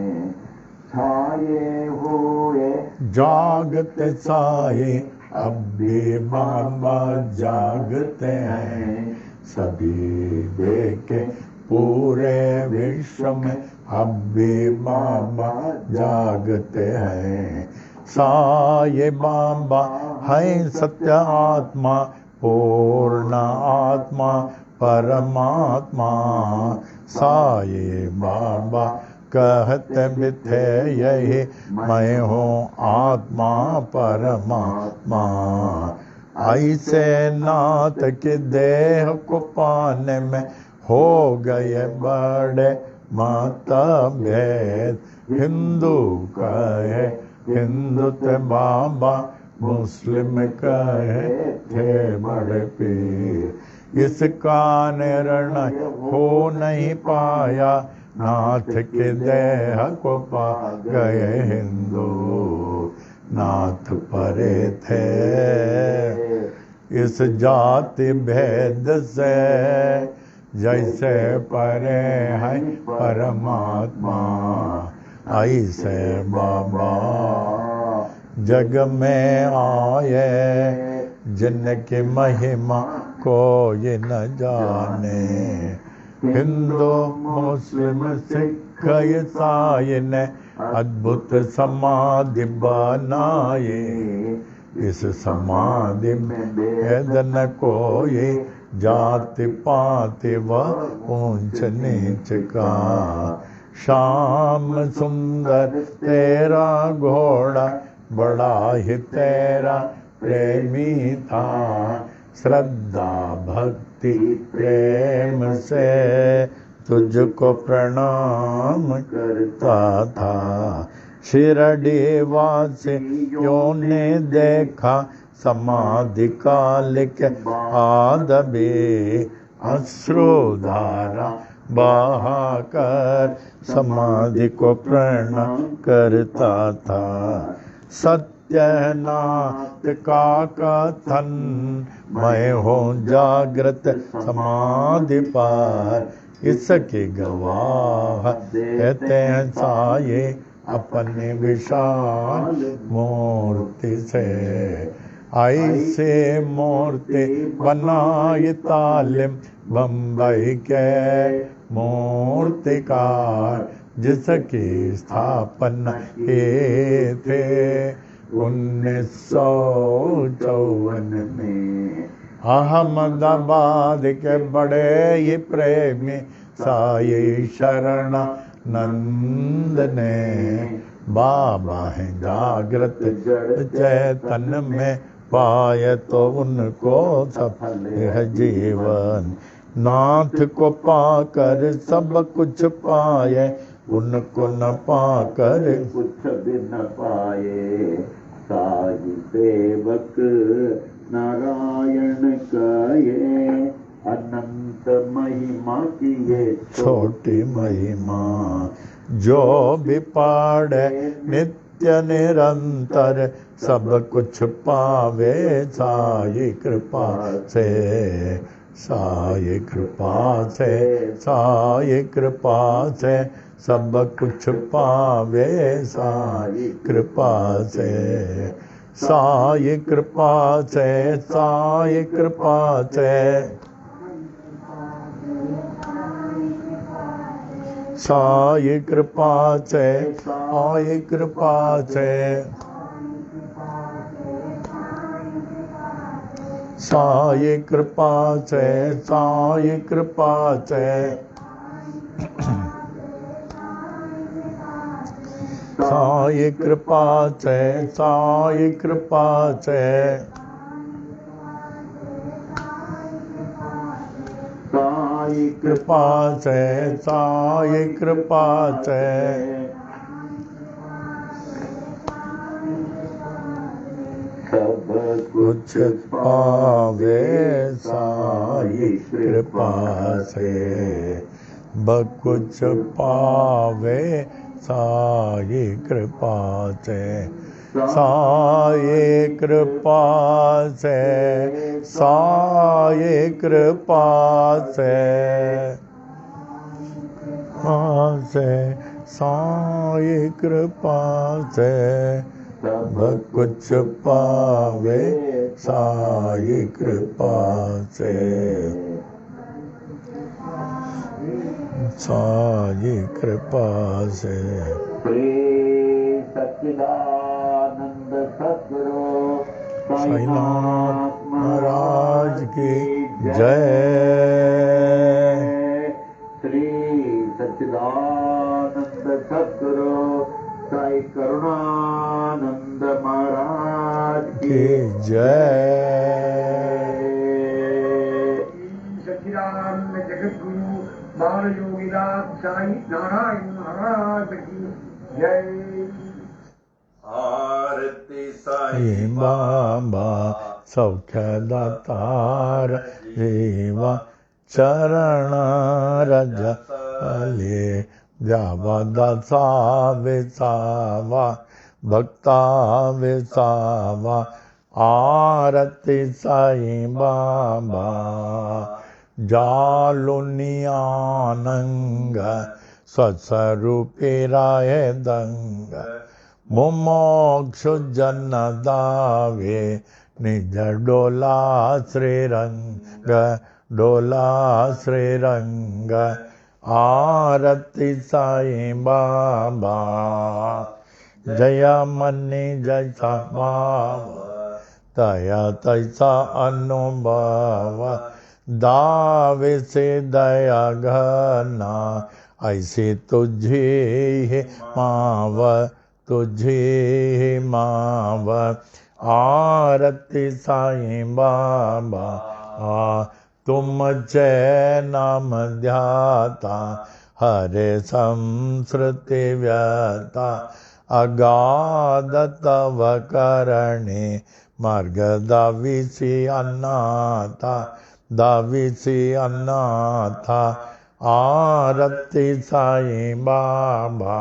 Speaker 1: छाए हुए जागते साए अब भी बाबा जागते हैं, सभी देखे पूरे विश्व में अब भी बाबा जागते हैं। साए बाबा है सत्य आत्मा, पूर्ण आत्मा परमात्मा। साए बाबा कहते भी थे यही, मैं हूँ आत्मा परमात्मा। ऐसे नाथ के देह को पाने में हो गए बड़े मतभेद। हिंदू कहे हिंदुत्व बाबा, मुस्लिम कहे थे बड़े पीर। इसका निर्णय हो नहीं पाया, नाथ के देह को पा गए हिंदू। नाथ परे थे इस जाति भेद से, जैसे परे है परमात्मा, ऐसे बाबा जग में आए जिनकी महिमा कोई न जाने। हिंदू मुस्लिम सिख ईसाई ने अद्भुत समाधि बनाए, इस समाधि में भेद न कोई, जाति पाति व ऊंच नीच का। श्याम सुंदर तेरा घोड़ा, बड़ा ही तेरा प्रेमी था, श्रद्धा भक्ति प्रेम से तुझको प्रणाम करता था। शिरडी वासियों ने देखा समाधि काल के बाद भी, अश्रुधारा बहाकर समाधि को प्रणाम करता था। सत्यनाथ का कथन, मैं हूँ जागृत समाधि पर, इसके गवाह देते हैं साये अपने विशाल मूर्ति से। ऐसे मूर्ति बनाई तालिम बम्बई के मूर्तिकार, जिसकी स्थापना किए थे 1954
Speaker 3: में।
Speaker 1: अहमदाबाद के बड़े ही प्रेमी साई शरणानंद ने, बाबा है जागृत चैतन में, पाए तो उनको सफल है जीवन। नाथ को पाकर सब कुछ पाए, उनको न पाकर
Speaker 3: कुछ भी न पाए। साई सेवक नारायण का ये अनंत महिमा की ये
Speaker 1: छोटी महिमा। जो भी पढ़े नित्य निरंतर, सब कुछ पावे साई कृपा से, साई कृपा से, साई कृपा से, सब कुछ पावे साई कृपा से, साई कृपा से, साई कृपा से, साई कृपा से, साई कृपा से, साई कृपा से, साई कृपा से, साई कृपा से, साई कृपा से,
Speaker 3: साई
Speaker 1: कृपा से, साई कृपा से,
Speaker 3: सब
Speaker 1: कुछ पावे साई कृपा से, कुछ पावे साई कृपा से, साई कृपा से, साई कृपा से, साई कृपा से, सब कुछ पावे साई कृपा से, साई कृपा से।
Speaker 3: श्री सच्चिदानंद सद्गुरु
Speaker 1: साईनाथ महाराज की जय।
Speaker 3: श्री सच्चिदानंद सद्गुरु साई करुणानंद महाराज
Speaker 1: की जय।
Speaker 4: सच्चिदानंद जगतगुरु बाल योगीनाथ साई नारायण महाराज की जय।
Speaker 2: आरती
Speaker 1: साई बाबा सौख्यदातार, जीवा चरण रज ले, जावा दासा विसावा, भक्ता विसावा। आरती साई बाबा जालुनियानंग, स्वस्वरूपी राय दंग, मुमोक्ष जन दावे, निज डोला श्रीरंग, डोला श्रीरंग। आरती साई बाबा जय मनी जैसा भाव, दया तैसा अनुभव, दावे से दया घना, ऐसे तुझे ही माव, तुझे ही माव। आरती साई बाबा तुम जय नाम ध्याता, हरे संस्कृति व्यता, अगाध तव करणे, मार्ग दाविसी अनाथा, दाविसी अनाथा। आरती साई बाबा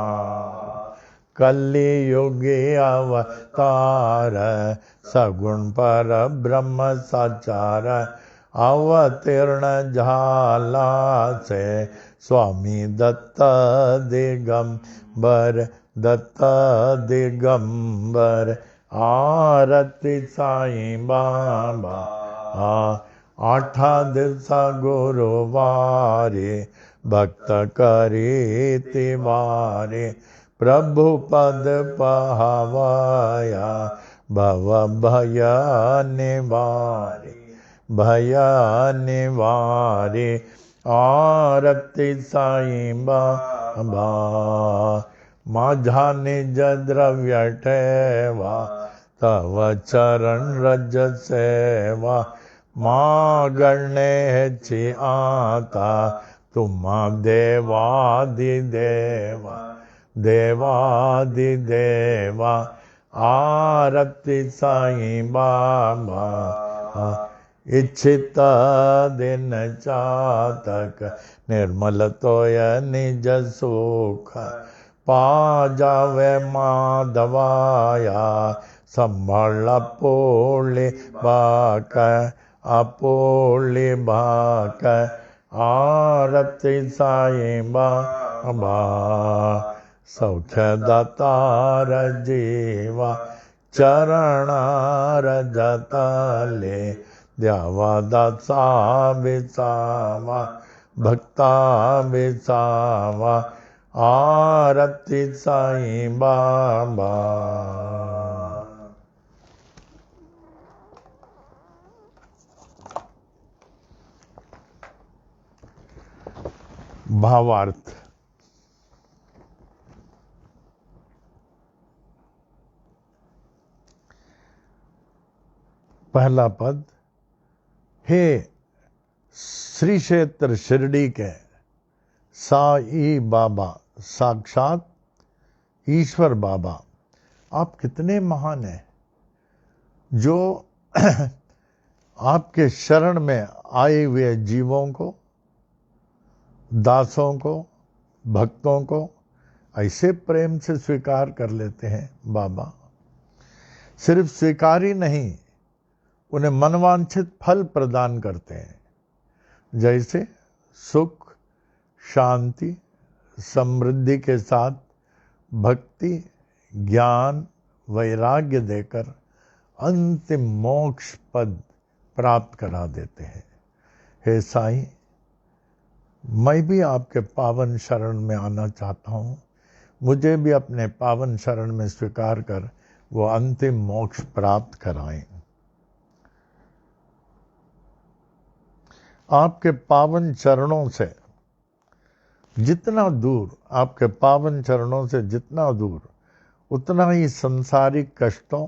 Speaker 1: कलि युगी अवतार, सगुण पर ब्रह्म साचार, अवतीर्ण झाला से, स्वामी दत्त दिगंबर, दत्त दिगंबर। आरती साईं बाबा। आठा दिवसा गुरुवारे भक्त करे तिवारे, प्रभु पद पावाया भव भय निवारे, भय निवारे। आरती साईं बाबा। माझा निज द्रव्य ठेवा, तव चरण रज सेवा, मागणे छि आता, तुम्हा देवादिदेवा, देवादिदेवा। आरती साईं बाबा। इच्छित दिन चातक, निर्मल तोय निज सुख, पा जावे माधवाया, संभाळ पोळी बाक, अपोळी बाक। आरती साईं बाबा। सौख्य दातार जीवा, चरणार जतले, द्यावा दासा विसावा, भक्ता विसावा। आरती साईं बाबा। भावार्थ। पहला पद, हे श्री क्षेत्र शिरडी के साईं बाबा, साक्षात ईश्वर बाबा, आप कितने महान हैं, जो आपके शरण में आए हुए जीवों को, दासों को, भक्तों को ऐसे प्रेम से स्वीकार कर लेते हैं। बाबा सिर्फ स्वीकार ही नहीं, उन्हें मनवांछित फल प्रदान करते हैं, जैसे सुख, शांति, समृद्धि के साथ भक्ति, ज्ञान, वैराग्य देकर अंतिम मोक्ष पद प्राप्त करा देते हैं। हे साईं, मैं भी आपके पावन शरण में आना चाहता हूँ, मुझे भी अपने पावन शरण में स्वीकार कर वो अंतिम मोक्ष प्राप्त कराएं। आपके पावन चरणों से जितना दूर, आपके पावन चरणों से जितना दूर, उतना ही संसारिक कष्टों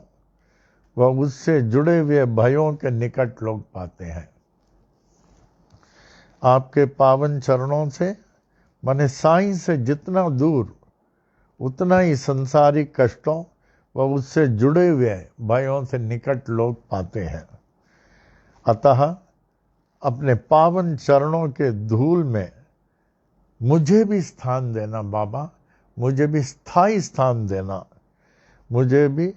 Speaker 1: व उससे जुड़े हुए भयों के निकट लोग पाते हैं। आपके पावन चरणों से माने साईं से जितना दूर, उतना ही संसारिक कष्टों व उससे जुड़े हुए भयों से निकट लोग पाते हैं। अतः अपने पावन चरणों के धूल में मुझे भी स्थान देना बाबा, मुझे भी स्थायी स्थान देना, मुझे भी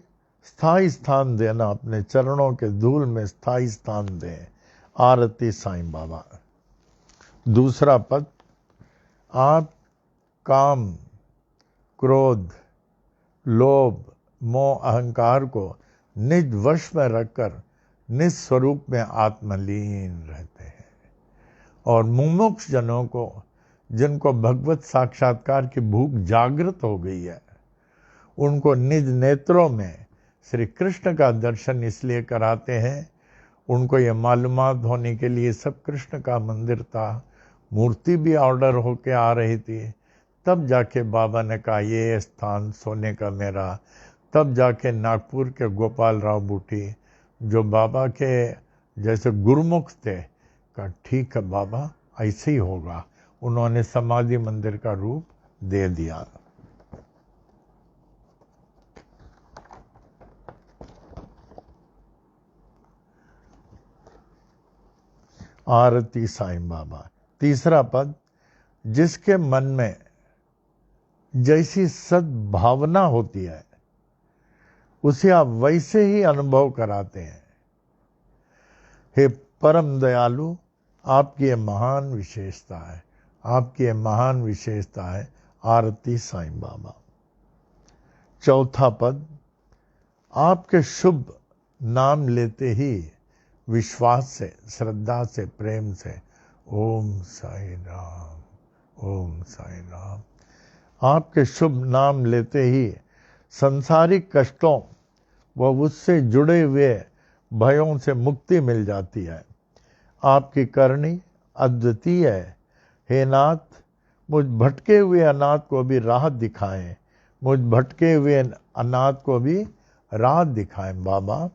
Speaker 1: स्थायी स्थान देना, अपने चरणों के धूल में स्थायी स्थान दें। आरती साईं बाबा। दूसरा पद, आप काम, क्रोध, लोभ, मोह, अहंकार को निज वश में रखकर निस्वरूप में आत्मलीन रहते हैं, और मुमुक्ष जनों को, जिनको भगवत साक्षात्कार की भूख जागृत हो गई है, उनको निज नेत्रों में श्री कृष्ण का दर्शन इसलिए कराते हैं, उनको ये मालूमात होने के लिए सब कृष्ण का मंदिर था, मूर्ति भी ऑर्डर होके आ रही थी, तब जाके बाबा ने कहा ये स्थान सोने का मेरा। तब जाके नागपुर के गोपाल राव बूटी, जो बाबा के जैसे गुरुमुख थे, कहा ठीक है बाबा, ऐसे ही होगा। उन्होंने समाधि मंदिर का रूप दे दिया। आरती साईं बाबा। तीसरा पद, जिसके मन में जैसी सद्भावना होती है उसे आप वैसे ही अनुभव कराते हैं। हे परम दयालु, आपकी ये महान विशेषता है, आपकी ये महान विशेषता है। आरती साईं बाबा। चौथा पद, आपके शुभ नाम लेते ही विश्वास से, श्रद्धा से, प्रेम से ओम साई राम, ओम साई राम। आपके शुभ नाम लेते ही संसारिक कष्टों व उससे जुड़े हुए भयों से मुक्ति मिल जाती है। आपकी करनी अद्वितीय है। हे नाथ, मुझ भटके हुए अनाथ को भी राह दिखाएं, मुझ भटके हुए अनाथ को भी राह दिखाएं बाबा।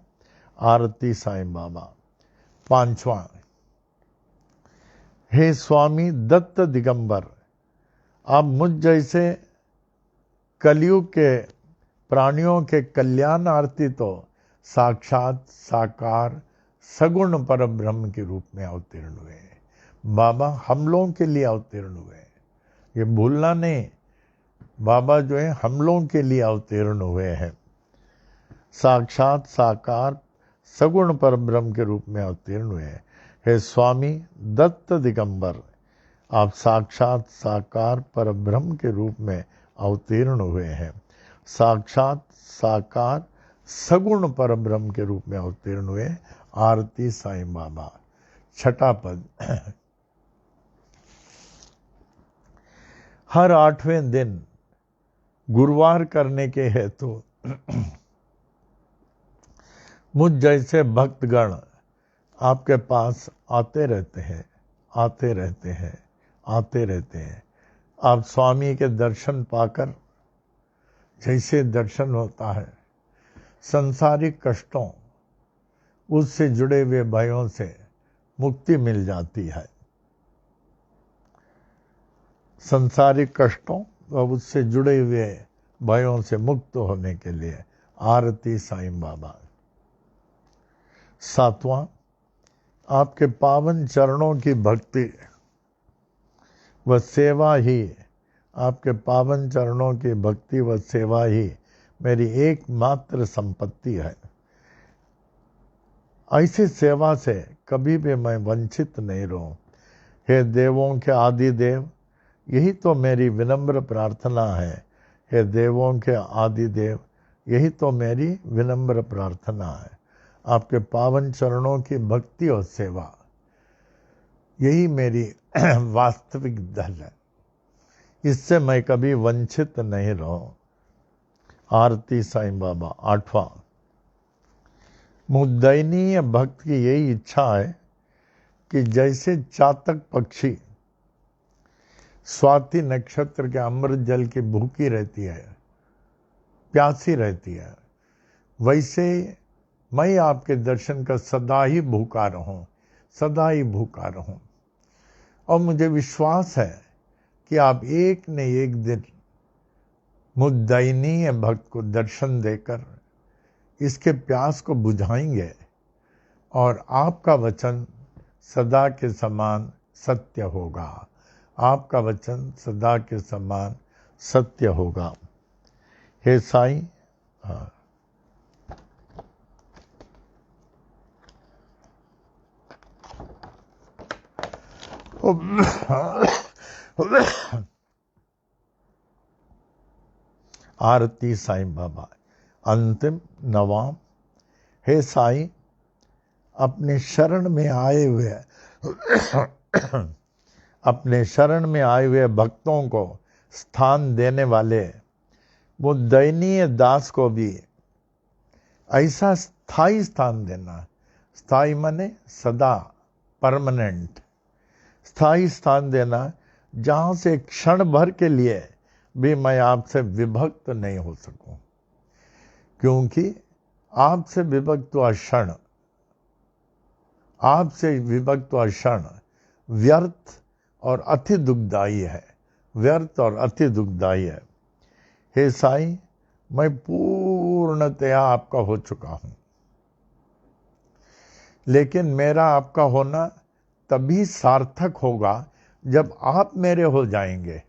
Speaker 1: आरती साईं बाबा। पांचवा, हे स्वामी दत्त दिगंबर, आप मुझ जैसे कलयुग के प्राणियों के कल्याणार्थी तो साक्षात साकार सगुण पर ब्रह्म के रूप में अवतीर्ण हुए हैं। बाबा हम लोगों के लिए अवतीर्ण हुए हैं, ये भूलना नहीं। बाबा जो है हम लोगों के लिए अवतीर्ण हुए हैं। साक्षात साकार सगुण पर ब्रह्म के रूप में अवतीर्ण हुए हैं। हे स्वामी दत्त दिगंबर, आप साक्षात साकार पर ब्रह्म के रूप में अवतीर्ण हुए हैं। साक्षात साकार सगुण पर ब्रह्म के रूप में अवतीर्ण हुए। आरती साईं बाबा। छठा पद, हर 8वें दिन गुरुवार करने के हेतु मुझ जैसे भक्तगण आपके पास आते रहते हैं, आते रहते हैं, आते रहते हैं। आप स्वामी के दर्शन पाकर जैसे दर्शन होता है, संसारिक कष्टों उससे जुड़े हुए भयों से मुक्ति मिल जाती है। संसारिक कष्टों और उससे जुड़े हुए भयों से मुक्त होने के लिए आरती साईं बाबा। सातवां, आपके पावन चरणों की भक्ति व सेवा ही, आपके पावन चरणों की भक्ति व सेवा ही मेरी एकमात्र संपत्ति है। ऐसी सेवा से कभी भी मैं वंचित नहीं रहूं। हे देवों के आदि देव, यही तो मेरी विनम्र प्रार्थना है। हे देवों के आदि देव, यही तो मेरी विनम्र प्रार्थना है। आपके पावन चरणों की भक्ति और सेवा, यही मेरी वास्तविक धन है। इससे मैं कभी वंचित नहीं रहूं। आरती साईं बाबा। आठवां, मुद्दयनीय भक्त की यही इच्छा है कि जैसे चातक पक्षी स्वाति नक्षत्र के अमृत जल की भूखी रहती है, प्यासी रहती है, वैसे मैं आपके दर्शन का सदा ही भूखा रहूं, सदा ही भूखा रहूं। और मुझे विश्वास है कि आप एक न एक दिन मुझ दयनीय भक्त को दर्शन देकर इसके प्यास को बुझाएंगे और आपका वचन सदा के समान सत्य होगा। आपका वचन सदा के समान सत्य होगा। हे साईं, आरती साईं बाबा। अंतिम नवाम, हे साईं, अपने शरण में आए हुए अपने शरण में आए हुए भक्तों को स्थान देने वाले वो दयनीय दास को भी ऐसा स्थायी स्थान देना। स्थायी माने सदा, परमानेंट। स्थायी स्थान देना जहां से क्षण भर के लिए भी मैं आपसे विभक्त नहीं हो सकूं, क्योंकि आपसे विभक्त हुआ क्षण, आपसे विभक्त हुआ क्षण व्यर्थ और अति दुखदायी है, व्यर्थ और अति दुखदायी है। हे साईं, मैं पूर्णतया आपका हो चुका हूं, लेकिन मेरा आपका होना तभी सार्थक होगा जब आप मेरे हो जाएंगे,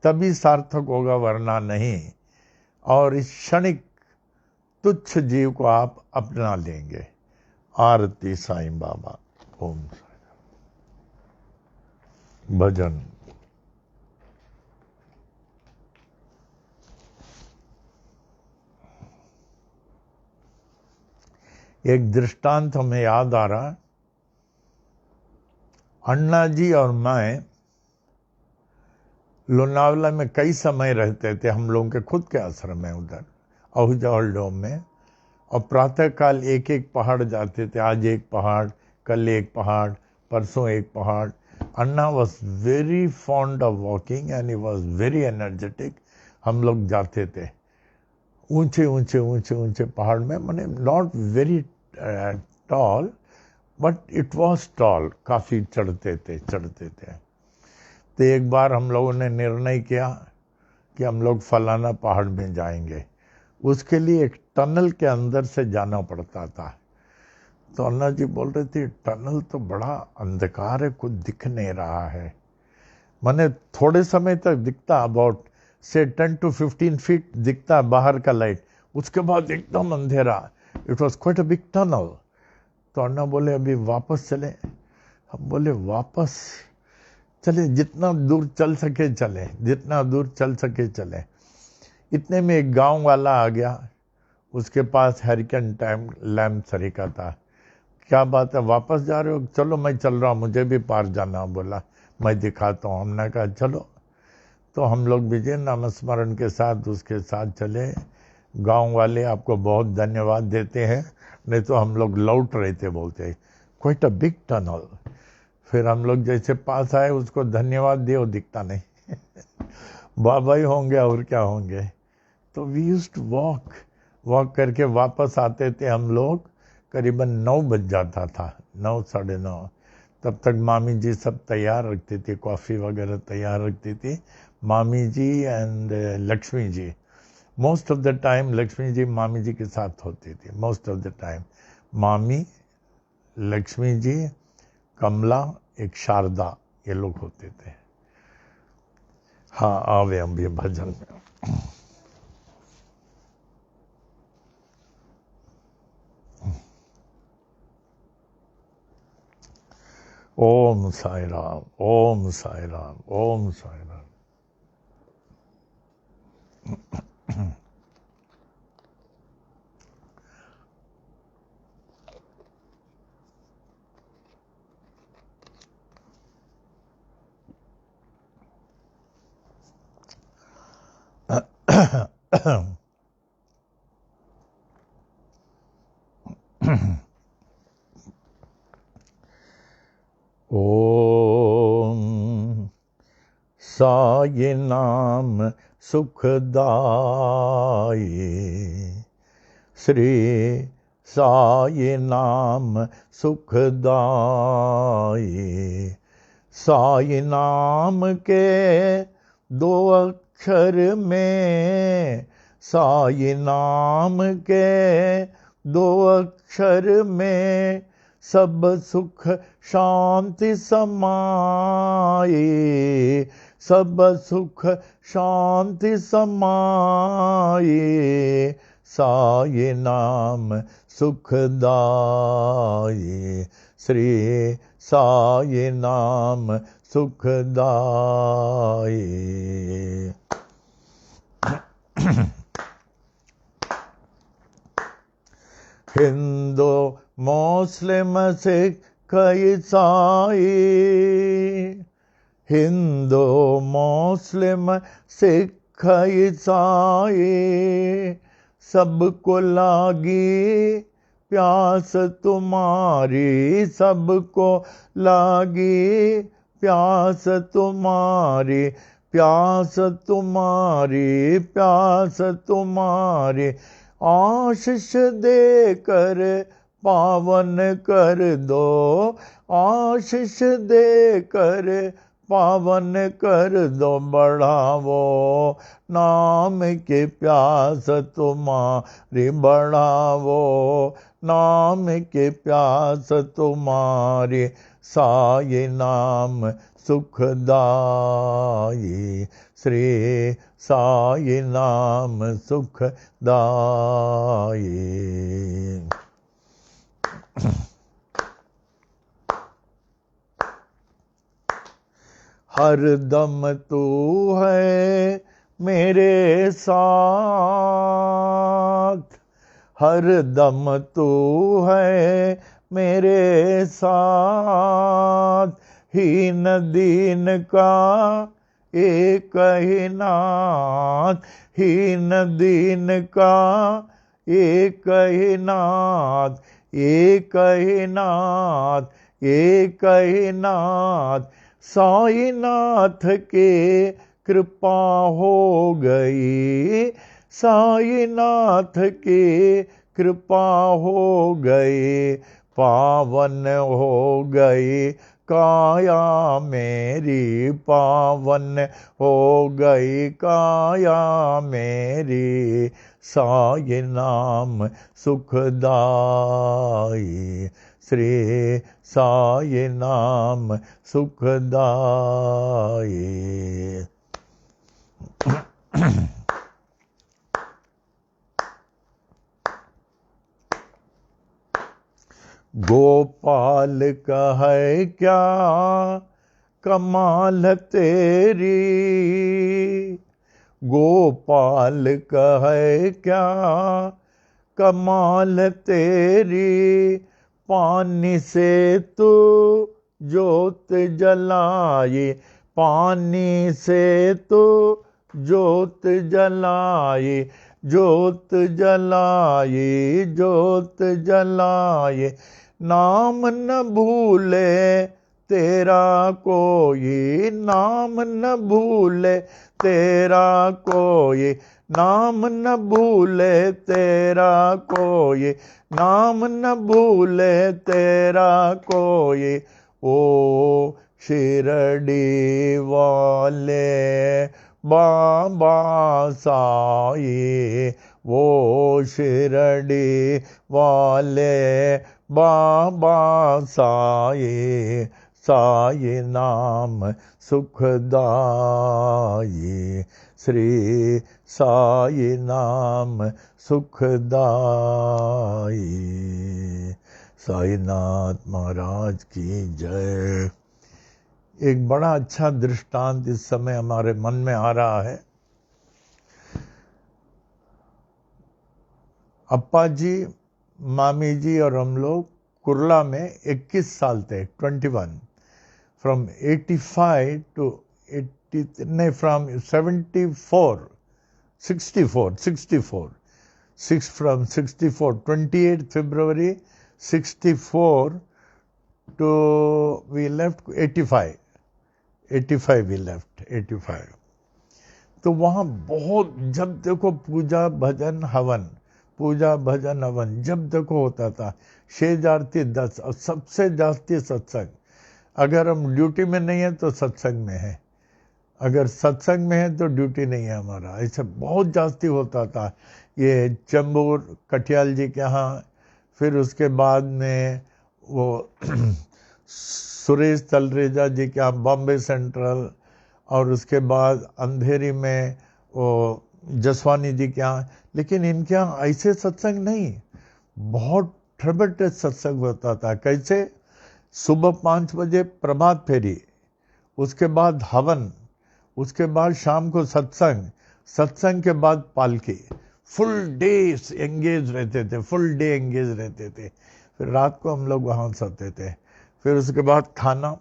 Speaker 1: तभी सार्थक होगा, वरना नहीं। और इस क्षणिक तुच्छ जीव को आप अपना लेंगे। आरती साईं बाबा। ओम साईं। भजन। एक दृष्टांत हमें याद आ रहा, अन्ना जी और मैं लोनावला में कई समय रहते थे, हम लोगों के खुद के आश्रम है उधर आहूजा डोम में, और प्रातःकाल एक एक पहाड़ जाते थे, आज एक पहाड़, कल एक पहाड़, परसों एक पहाड़। Anna was very fond of walking and he was very energetic. हम लोग जाते थे ऊंचे ऊंचे ऊंचे ऊंचे पहाड़ में, माने not very tall but it was tall, काफ़ी चढ़ते थे। तो एक बार हम लोगों ने निर्णय किया कि हम लोग फलाना पहाड़ में जाएंगे। उसके लिए एक टनल के अंदर से जाना पड़ता था। तो अन्ना जी बोल रहे थे टनल तो बड़ा अंधकार है, कुछ दिख नहीं रहा है। मैंने थोड़े समय तक दिखता, अबाउट से 10 to 15 फीट दिखता बाहर का लाइट, उसके बाद एकदम अंधेरा। It was quite a big tunnel. तो अन्ना बोले अभी वापस चले। हम बोले वापस चले, जितना दूर चल सके चले, जितना दूर चल सके चले। इतने में एक गांव वाला आ गया, उसके पास हरिकेन टाइम लैम्प सरीका था। क्या बात है, वापस जा रहे हो? चलो मैं चल रहा हूँ, मुझे भी पार जाना। बोला मैं दिखाता हूँ। हमने कहा चलो। तो हम लोग विजय नामस्मरण के साथ उसके साथ चले। गांव वाले आपको बहुत धन्यवाद देते हैं, नहीं तो हम लोग लौट रहे थे, बोलते क्वाइट अ बिग टनल। फिर हम लोग जैसे पास आए उसको धन्यवाद दिए, वो दिखता नहीं। बाबा ही होंगे और क्या होंगे। तो वी यूज्ड टू वॉक करके वापस आते थे हम लोग। करीबन 9 बज जाता था, 9 साढ़े 9। तब तक मामी जी सब तैयार रखती थी, कॉफ़ी वगैरह तैयार रखती थी मामी जी and Lakshmi ji. Most of the time Lakshmi ji मामी जी के साथ होती थी। मोस्ट ऑफ द टाइम मामी, लक्ष्मी जी, कमला, एक शारदा, ये लोग होते थे। हाँ, आवे हम भी भजन में। ओम साई राम, ओम साई राम, ओम साई राम। ओम साई नाम सुखदाई, श्री साई नाम सुखदाई। साई नाम के 2 अक्षर में, साई नाम के 2 अक्षर में सब सुख शांति समाए, सब सुख शांति समाए। साई नाम सुखदाई, श्री साई नाम सुखदाई। हिंदू मुस्लिम सिख ईसाई, हिंदू मुस्लिम सिख ईसाई, सबको लागी प्यास तुम्हारी, सबको लागी प्यास तुम्हारी, प्यास तुम्हारी, प्यास तुम्हारी। आशीष देकर पावन कर दो, आशीष देकर पावन कर दो। बढ़ावो नाम के प्यास तुम्हारी, बढ़ावो नाम के प्यास तुम्हारी। साई नाम सुखदाई, श्री साई नाम सुखदाई। हर दम तू है मेरे साथ, हर दम तू है मेरे साथ, हीन दीन का एक ही नाथ, हीन दीन का एक ही नाथ, एक ही नाथ, एक ही नाथ। साईनाथ के कृपा हो गई, साईनाथ के कृपा हो गई, पावन हो गई काया मेरी, पावन हो गई काया मेरी। साई नाम सुखदाई, श्री साई नाम सुखदाई। गोपाल का है क्या कमाल तेरी, गोपाल का है क्या कमाल तेरी, पानी से तू जोत जलाए, पानी से तू जोत जलाए, जोत जलाए, जोत जलाए। नाम न भूले तेरा कोई, नाम न भूले तेरा कोई, नाम न भूले तेरा कोई, नाम न भूले तेरा कोई। ओ शिरडी वाले बाबा साई, वो शिरडी वाले बाबा साई, साई नाम सुखदाई, श्री साई नाम सुखदाई। साईनाथ महाराज की जय। एक बड़ा अच्छा दृष्टांत इस समय हमारे मन में आ रहा है। अप्पा जी, मामी जी और हम लोग कुर्ला में 21 साल थे, 21, फ्रॉम 85 टू 80, नहीं from 74, 64, from 64, 28 February 64 to we left 85 we left 85। तो वहाँ बहुत, जब देखो पूजा भजन हवन, पूजा भजन हवन जब देखो होता था। 6 आरती 10 और सबसे जास्ती सत्संग। अगर हम ड्यूटी में नहीं है तो सत्संग में है, अगर सत्संग में है तो ड्यूटी नहीं है हमारा। ऐसे बहुत जास्ती होता था। ये चंबूर कटियाल जी के यहाँ, फिर उसके बाद में वो सुरेश तलरेजा जी के यहाँ बॉम्बे सेंट्रल, और उसके बाद अंधेरी में वो जसवानी जी के यहाँ। लेकिन इनके यहाँ ऐसे सत्संग नहीं, बहुत ट्रबट सत्संग होता था। कैसे? सुबह 5 बजे प्रभात फेरी, उसके बाद हवन, उसके बाद शाम को सत्संग, सत्संग के बाद पालकी। फुल डे एंगेज रहते थे, फुल डे एंगेज रहते थे। फिर रात को हम लोग वहाँ सोते थे। फिर उसके बाद थाना,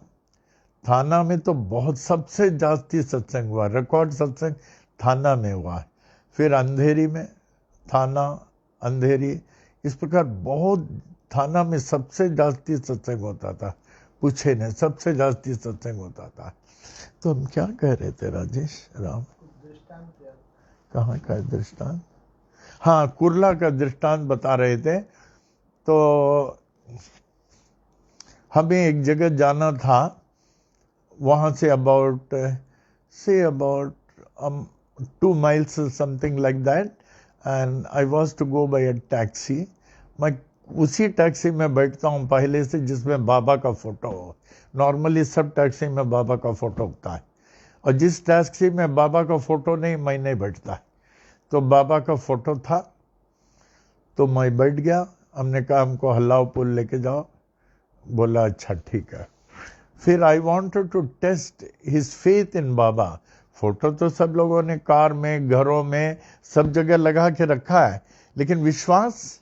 Speaker 1: थाना में तो बहुत सबसे जास्ती सत्संग हुआ, रिकॉर्ड सत्संग थाना में हुआ। फिर अंधेरी में, थाना अंधेरी, इस प्रकार बहुत थाना में सबसे जास्ती सत्संग होता था। पूछे नहीं, सबसे जास्ती सत्संग होता था। तो हम क्या कह रहे थे राजेश राम? कहाँ का दृष्टांत? हाँ, कुर्ला का दृष्टांत बता रहे थे। तो हमें एक जगह जाना था, वहाँ से about 2 miles something like that, and I was to go by a taxi. मैं उसी टैक्सी में बैठता हूँ पहले से जिसमें बाबा का फोटो हो। नॉर्मली सब टैक्सी में बाबा का फोटो होता है, और जिस टैक्सी में बाबा का फोटो नहीं, मैं नहीं बैठता। तो बाबा का फोटो था, तो मैं बैठ गया। हमने कहा हमको हल्लाव पुल लेके जाओ। बोला अच्छा ठीक है। फिर I wanted to test his faith in Baba. Photo तो सब लोगों ने कार में, घरों में, सब जगह लगा के रखा है, लेकिन विश्वास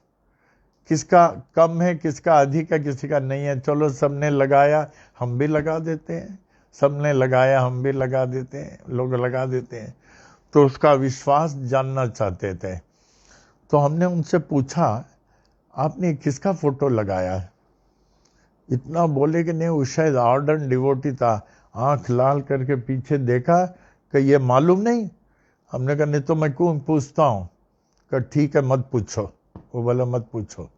Speaker 1: किसका कम है, किसका अधिक है, किसी का नहीं है। चलो सबने लगाया, हम भी लगा देते हैं, सबने लगाया हम भी लगा देते हैं, लोग लगा देते हैं। तो उसका विश्वास जानना चाहते थे। तो हमने उनसे पूछा, आपने किसका फोटो लगाया? इतना बोले कि नहीं, वो शायद आर्डन डिवोटी था। आंख लाल करके पीछे देखा कि ये मालूम नहीं। हमने कहा नहीं तो मैं क्यों पूछता हूँ। कहा ठीक है मत पूछो। वो बोला मत पूछो।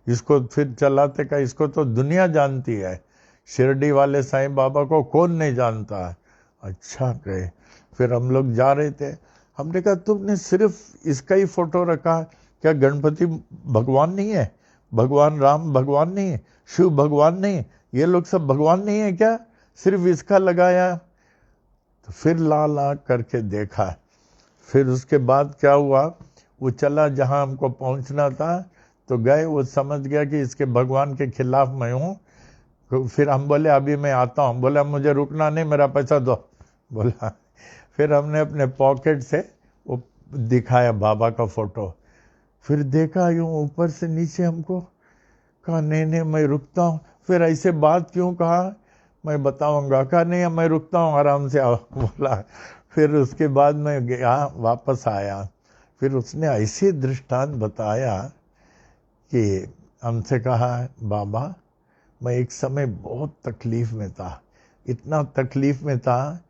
Speaker 1: इसको फिर चलाते का, इसको तो दुनिया जानती है, शिरडी वाले साईं बाबा को कौन नहीं जानता है। अच्छा कहे। फिर हम लोग जा रहे थे, हमने कहा तुमने सिर्फ इसका ही फोटो रखा, क्या गणपति भगवान नहीं है, भगवान राम भगवान नहीं है, शिव भगवान नहीं, ये लोग सब भगवान नहीं है क्या, सिर्फ इसका लगाया? तो फिर लाल आंख करके देखा। फिर उसके बाद क्या हुआ, वो चला जहां हमको पहुंचना था, तो गए, वो समझ गया कि इसके भगवान के खिलाफ मैं हूं। तो फिर हम बोले अभी मैं आता हूं। बोला मुझे रुकना नहीं, मेरा पैसा दो। बोला। फिर हमने अपने पॉकेट से वो दिखाया बाबा का फोटो। फिर देखा यूं ऊपर से नीचे हमको। कहा नहीं नहीं मैं रुकता हूँ। फिर ऐसे बात क्यों कहा, मैं बताऊंगा। कहा नहीं मैं रुकता हूँ, आराम से आओ। बोला। फिर उसके बाद मैं गया, वापस आया। फिर उसने ऐसे दृष्टांत बताया कि हमसे कहा बाबा मैं एक समय बहुत तकलीफ में था, इतना तकलीफ में था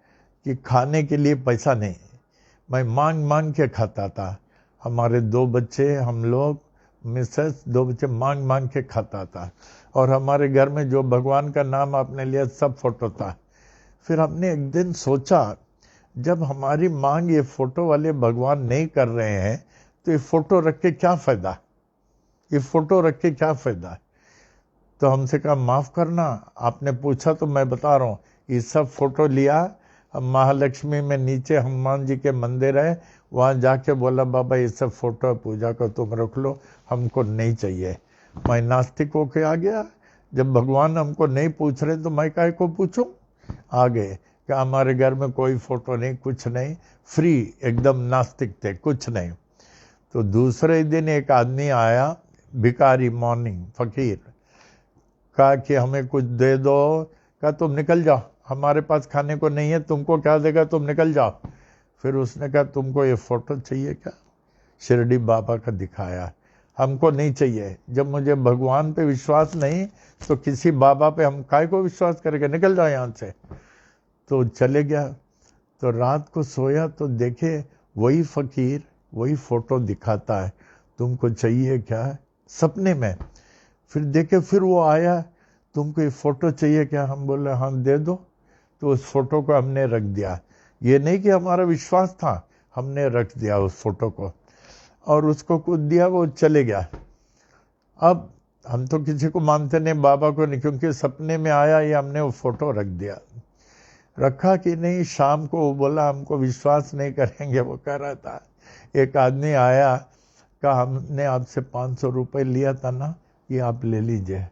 Speaker 1: कि खाने के लिए पैसा नहीं, मैं मांग मांग के खाता था। हमारे 2 बच्चे, हम लोग, मिसेस, 2 बच्चे, मांग मांग के खाता था। और हमारे घर में जो भगवान का नाम आपने लिया सब फोटो था। फिर हमने एक दिन सोचा, जब हमारी मांग ये फोटो वाले भगवान नहीं कर रहे हैं तो ये फोटो रख के क्या फायदा, ये फोटो रख के क्या फायदा। तो हमसे कहा माफ करना, आपने पूछा तो मैं बता रहा हूँ। ये सब फोटो लिया, हम महालक्ष्मी में नीचे हनुमान जी के मंदिर है, वहाँ जाके बोला बाबा ये सब फोटो पूजा को तुम रख लो, हमको नहीं चाहिए। मैं नास्तिक होके आ गया। जब भगवान हमको नहीं पूछ रहे तो मैं काहे को पूछूं। आ गए कि हमारे घर में कोई फोटो नहीं, कुछ नहीं, फ्री, एकदम नास्तिक थे, कुछ नहीं। तो दूसरे दिन एक आदमी आया, भिखारी, मॉर्निंग फकीर, कहा कि हमें कुछ दे दो। कहा तुम निकल जाओ, हमारे पास खाने को नहीं है, तुमको क्या देगा, तुम निकल जाओ। फिर उसने कहा तुमको ये फोटो चाहिए क्या, शिरडी बाबा का दिखाया। हमको नहीं चाहिए। जब मुझे भगवान पे विश्वास नहीं तो किसी बाबा पे हम काय को विश्वास करेंगे, निकल जाओ यहाँ से। तो चले गया। तो रात को सोया तो देखे वही फकीर वही फोटो दिखाता है, तुमको चाहिए क्या, सपने में। फिर देखे फिर वो आया, तुमको ये फोटो चाहिए क्या, हम बोले हाँ दे दो। तो उस फोटो को हमने रख दिया। ये नहीं कि हमारा विश्वास था, हमने रख दिया उस फोटो को और उसको कुछ दिया, वो चले गया। अब हम तो किसी को मानते नहीं, बाबा को नहीं, क्योंकि सपने में आया, ये हमने वो फोटो रख दिया। रखा कि नहीं, शाम को वो बोला हमको विश्वास नहीं करेंगे, वो कह रहा था। एक आदमी आया, कहा हमने आपसे 500 रुपये लिया था ना, ये आप ले लीजिए।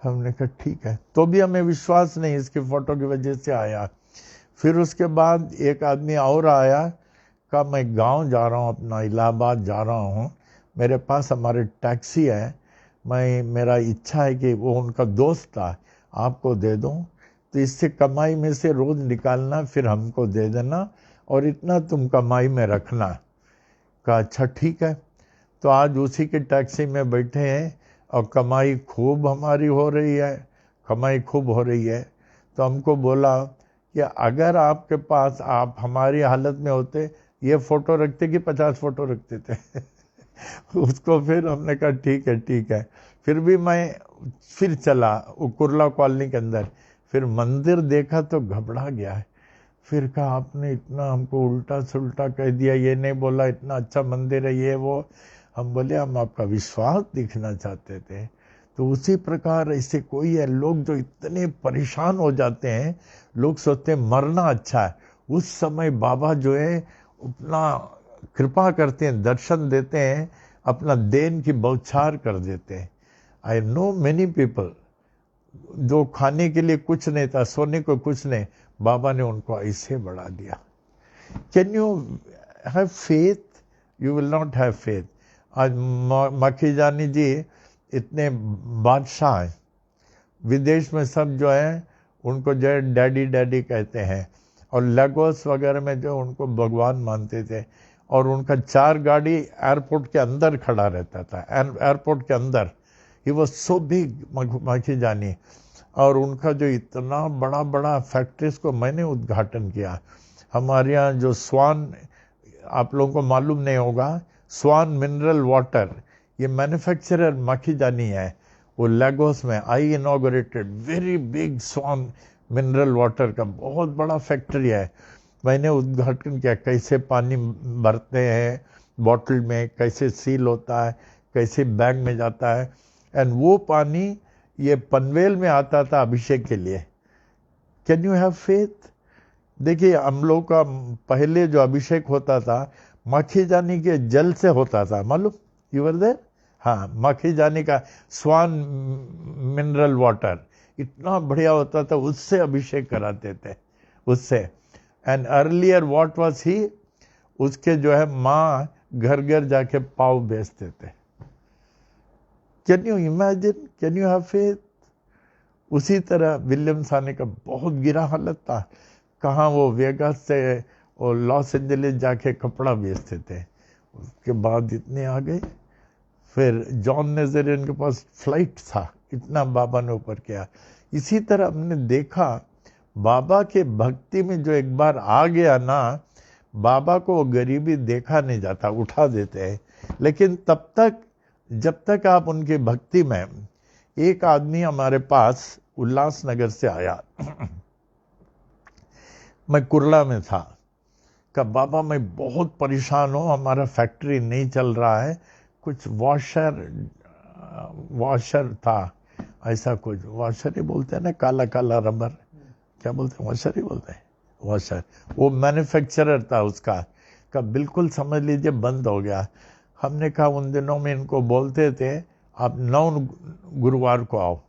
Speaker 1: हमने कहा ठीक है, तो भी हमें विश्वास नहीं, इसकी फोटो की वजह से आया। फिर उसके बाद एक आदमी और आया, कहा मैं गांव जा रहा हूँ, अपना इलाहाबाद जा रहा हूँ, मेरे पास हमारे टैक्सी है, मेरा इच्छा है कि वो उनका दोस्त था, आपको दे दूँ, तो इससे कमाई में से रोज निकालना, फिर हमको दे देना और इतना तुम कमाई में रखना। कहा अच्छा ठीक है। तो आज उसी की टैक्सी में बैठे हैं और कमाई खूब हमारी हो रही है, कमाई खूब हो रही है। तो हमको बोला कि अगर आपके पास, आप हमारी हालत में होते, ये फोटो रखते कि 50 फोटो रखते थे। उसको फिर हमने कहा ठीक है ठीक है। फिर भी मैं फिर चला वो कुर्ला कॉलोनी के अंदर, फिर मंदिर देखा तो घबरा गया है। फिर कहा आपने इतना हमको उल्टा सुल्टा कह दिया, ये नहीं बोला इतना अच्छा मंदिर है ये वो। हम बोले हम आपका विश्वास दिखना चाहते थे। तो उसी प्रकार ऐसे कोई है, लोग जो इतने परेशान हो जाते हैं, लोग सोचते हैं मरना अच्छा है, उस समय बाबा जो है अपना कृपा करते हैं, दर्शन देते हैं, अपना देन की बौछार कर देते हैं। आई नो मेनी पीपल जो खाने के लिए कुछ नहीं था, सोने को कुछ नहीं, बाबा ने उनको ऐसे बढ़ा दिया। Can you have faith, you will not have faith. आज मक्खी जानी जी इतने बादशाह हैं, विदेश में सब जो है उनको जो है डैडी डैडी कहते हैं, और लेगोस वगैरह में जो उनको भगवान मानते थे, और उनका 4 गाड़ी एयरपोर्ट के अंदर खड़ा रहता था, एयरपोर्ट के अंदर। He was so big Makhijani. और उनका जो इतना बड़ा बड़ा फैक्ट्रीज को मैंने उद्घाटन किया। हमारे यहाँ जो स्वान, आप लोगों को मालूम नहीं होगा, स्वान मिनरल वाटर, ये मैन्युफैक्चरर माखीजानी है, वो लेगोस में। आई इनॉग्रेटेड वेरी बिग स्वान मिनरल वाटर का बहुत बड़ा फैक्ट्री है। मैंने उद्घाटन किया, कैसे पानी भरते हैं बॉटल में, कैसे सील होता है, कैसे बैग में जाता है। एंड वो पानी ये पनवेल में आता था अभिषेक के लिए। Can you have faith? देखिए, हम लोग का पहले जो अभिषेक होता था माखीजानी के जल से होता था, मालूम? You were there? हाँ, माखीजानी का स्वान मिनरल वाटर इतना बढ़िया होता था, उससे अभिषेक कराते थे, उससे। And earlier what was he, उसके जो है माँ घर घर जाके पाव बेचते थे। Can you imagine? Can you have faith? उसी तरह विलियम साने का बहुत गिरा हालत था। कहाँ वो वेगास से और लॉस एंजलिस जाके कपड़ा बेचते थे, उसके बाद इतने आ गए। फिर जॉन नेज़रियन के पास फ्लाइट था, इतना बाबा ने ऊपर किया। इसी तरह हमने देखा, बाबा के भक्ति में जो एक बार आ गया ना, बाबा को वो गरीबी देखा नहीं जाता, उठा देते हैं। लेकिन तब तक, जब तक आप उनकी भक्ति में। एक आदमी हमारे पास उल्लासनगर से आया, मैं कुर्ला में था, कहा बाबा मैं बहुत परेशान हूँ, हमारा फैक्ट्री नहीं चल रहा है, कुछ वॉशर था, ऐसा कुछ वॉशर ही बोलते हैं ना, काला काला रबर, क्या बोलते हैं, वॉशर ही बोलते हैं, वॉशर। वो मैन्युफैक्चरर था उसका, का बिल्कुल समझ लीजिए बंद हो गया। हमने कहा, उन दिनों में इनको बोलते थे आप 9 गुरुवार को आओ,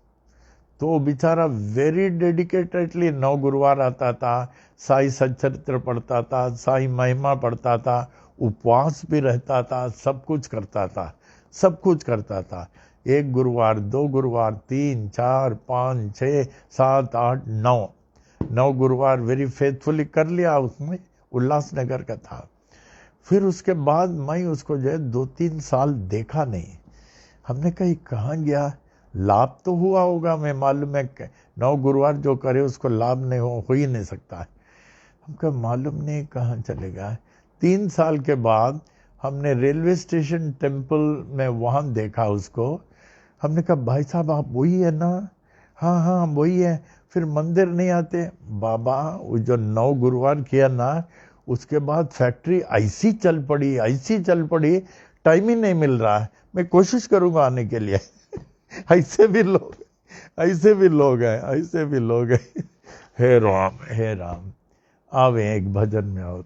Speaker 1: तो वो बेचारा वेरी डेडिकेटेडली 9 गुरुवार आता था, साई सच्चरित्र पढ़ता था, साई महिमा पढ़ता था, उपवास भी रहता था, सब कुछ करता था, सब कुछ करता था। 1 गुरुवार, 2 गुरुवार, 3, 4, 5, 6, 7, 8, 9 गुरुवार वेरी फेथफुली कर लिया उसमें। उल्लासनगर का था। फिर उसके बाद मैं उसको जो है 2-3 साल देखा नहीं। हमने कहा कहाँ गया, लाभ तो हुआ होगा, मैं मालूम है 9 गुरुवार जो करे उसको लाभ नहीं हो ही नहीं सकता। हमको मालूम नहीं कहाँ चलेगा। 3 साल के बाद हमने रेलवे स्टेशन टेम्पल में वहाँ देखा उसको। हमने कहा भाई साहब आप वही है ना? हाँ हाँ वही है। फिर मंदिर नहीं आते? बाबा वो जो 9 गुरुवार किया ना, उसके बाद फैक्ट्री ऐसी चल पड़ी, ऐसी चल पड़ी, टाइम ही नहीं मिल रहा है। मैं कोशिश करूंगा आने के लिए। ऐसे भी लोग, ऐसे भी लोग हैं, ऐसे भी लोग हैं। हे राम, हे राम। आवे एक भजन में और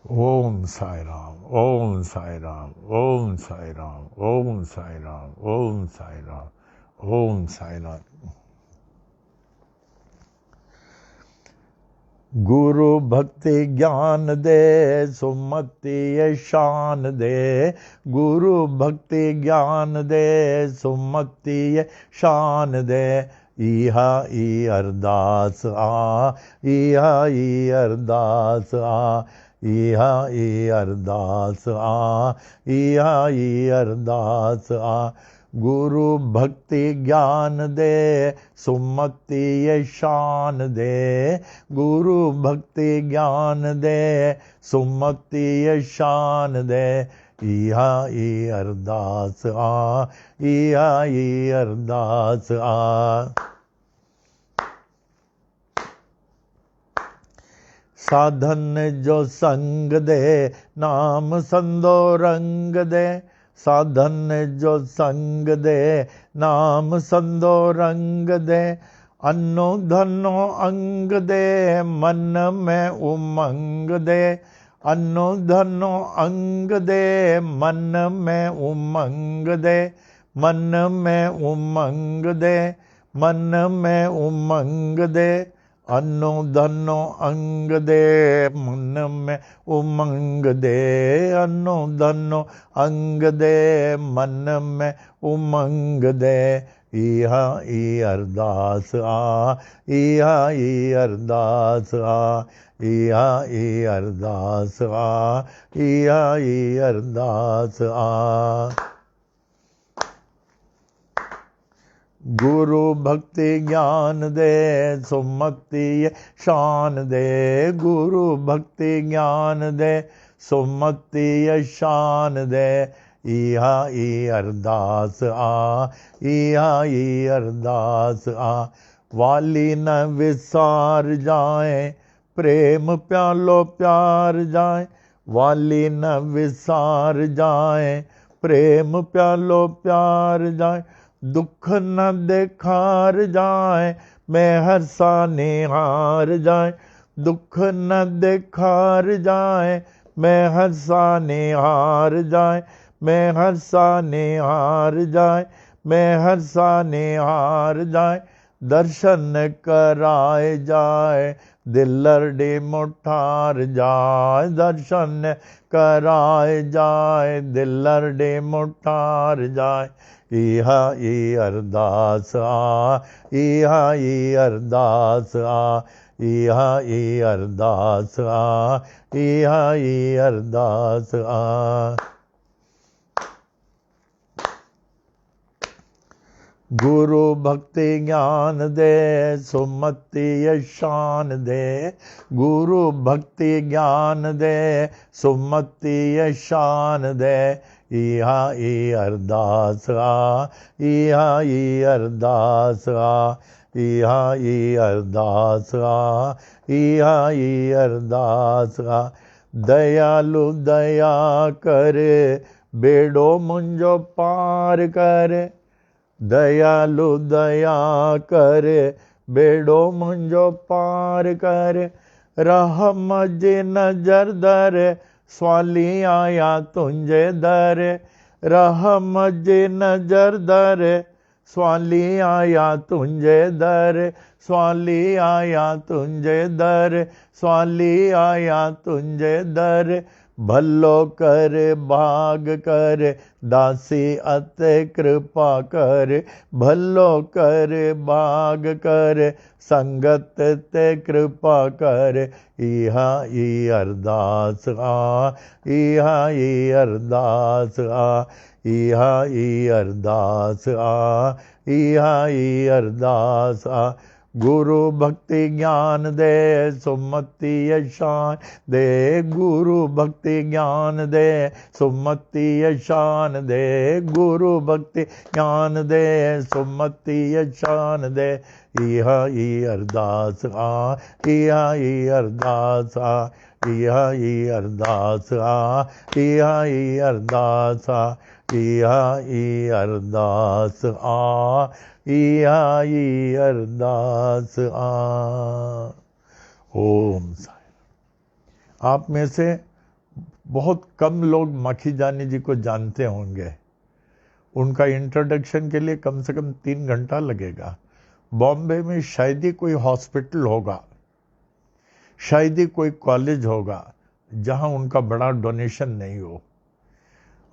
Speaker 1: ओम साई राम, ओम साई राम, ओम साई राम, ओम साई राम, ओम साई राम, ओम साई राम। गुरु भक्ति ज्ञान दे, सुमति शान दे। गुरु भक्ति ज्ञान दे, सुमति शान दे। इहा ई अरदास आ, इहा ई अरदास आ, इहा ई अरदास आ, इहा ई अरदास आ। गुरु भक्ति ज्ञान दे, सुमति शान दे। गुरु भक्ति ज्ञान दे, सुमति शान दे। इहा ई अरदास आ, इहा ई अरदास आ। साधन जो संग दे, नाम संदो रंग दे। साधन जो संग दे, नाम संदो रंग दे। अन्नो धनो अंग दे, मन में उमंग दे। अन्नो धनो अंग दे, मन में उमंग दे। मन में उमंग दे, मन में उमंग दे। अन्नो धनो अंग दे मन में उमंग दे, अन्नो धनो अंग दे मन में उमंग दे। इहा ई अरदास आ, इहा ई अरदास आ, इहा ई अरदास आ, इहा ई अरदास आ। गुरु भक्ति ज्ञान दे सुमति शान दे, गुरु भक्ति ज्ञान दे सुमति शान दे। इहा ई अरदास आ, इहा ई अरदास आ। वाली न विसार जाए प्रेम प्यालो प्यार जाए, वाली न विसार जाए प्रेम प्यालो प्यार जाए। दुख न देखार जाए मैं हर सा निहार जाए, दुख न देखार जाए मैं हर सा निहार जाए, मैं हर सा निहार जाए, मैं हर सा निहार जाए। दर्शन कराए जाए दिलरडे मुठार जाए, दर्शन कराए जाए दिलरडे मुठार जाए। इहा ई अरदास आ, इहा ई अरदास आ, इहा ई अरदास आ, इहा ई अरदास आ। गुरु भक्ति ज्ञान दे सुमति शान दे, गुरु भक्ति ज्ञान दे सुमति शान दे। इहा ई अरदास आ, इहा ई अरदास आ, इहा ई अरदास आ, इहा ई अरदास आ। दयालु दया करे बेड़ो मुंजो पार करे, दयालु दया करे बेड़ो मुंजो पार करे। रहम जी नजर दरे स्वाली आया तुंजे दरे, रहम जी नजर दरे स्वाली आया तुंजे दरे, स्वाली आया तुंजे दरे, स्वाली आया तुंजे दरे। भलो कर भाग कर दासी अते कृपा कर, भलो कर भाग कर संगत ते कृपा कर। इहा ई अरदास आ, इहा ई अरदास आ, इहा ई अरदास आ, इहा ई अरदास आ। गुरु भक्ति ज्ञान दे सुमति शान दे, गुरु भक्ति ज्ञान दे सुमति शान दे, गुरु भक्ति ज्ञान दे सुमति शान दे। इहा ई अरदास आ, इहा ई अरदास आ, इहा ई अरदास आ, इहा ई अरदास आ, इहा ई अरदास आ, इहा ई अरदास आ। ओम साईं। आप में से बहुत कम लोग माखीजानी जी को जानते होंगे। उनका इंट्रोडक्शन के लिए कम से कम 3 घंटा लगेगा। बॉम्बे में शायद ही कोई हॉस्पिटल होगा, शायद ही कोई कॉलेज होगा जहां उनका बड़ा डोनेशन नहीं हो।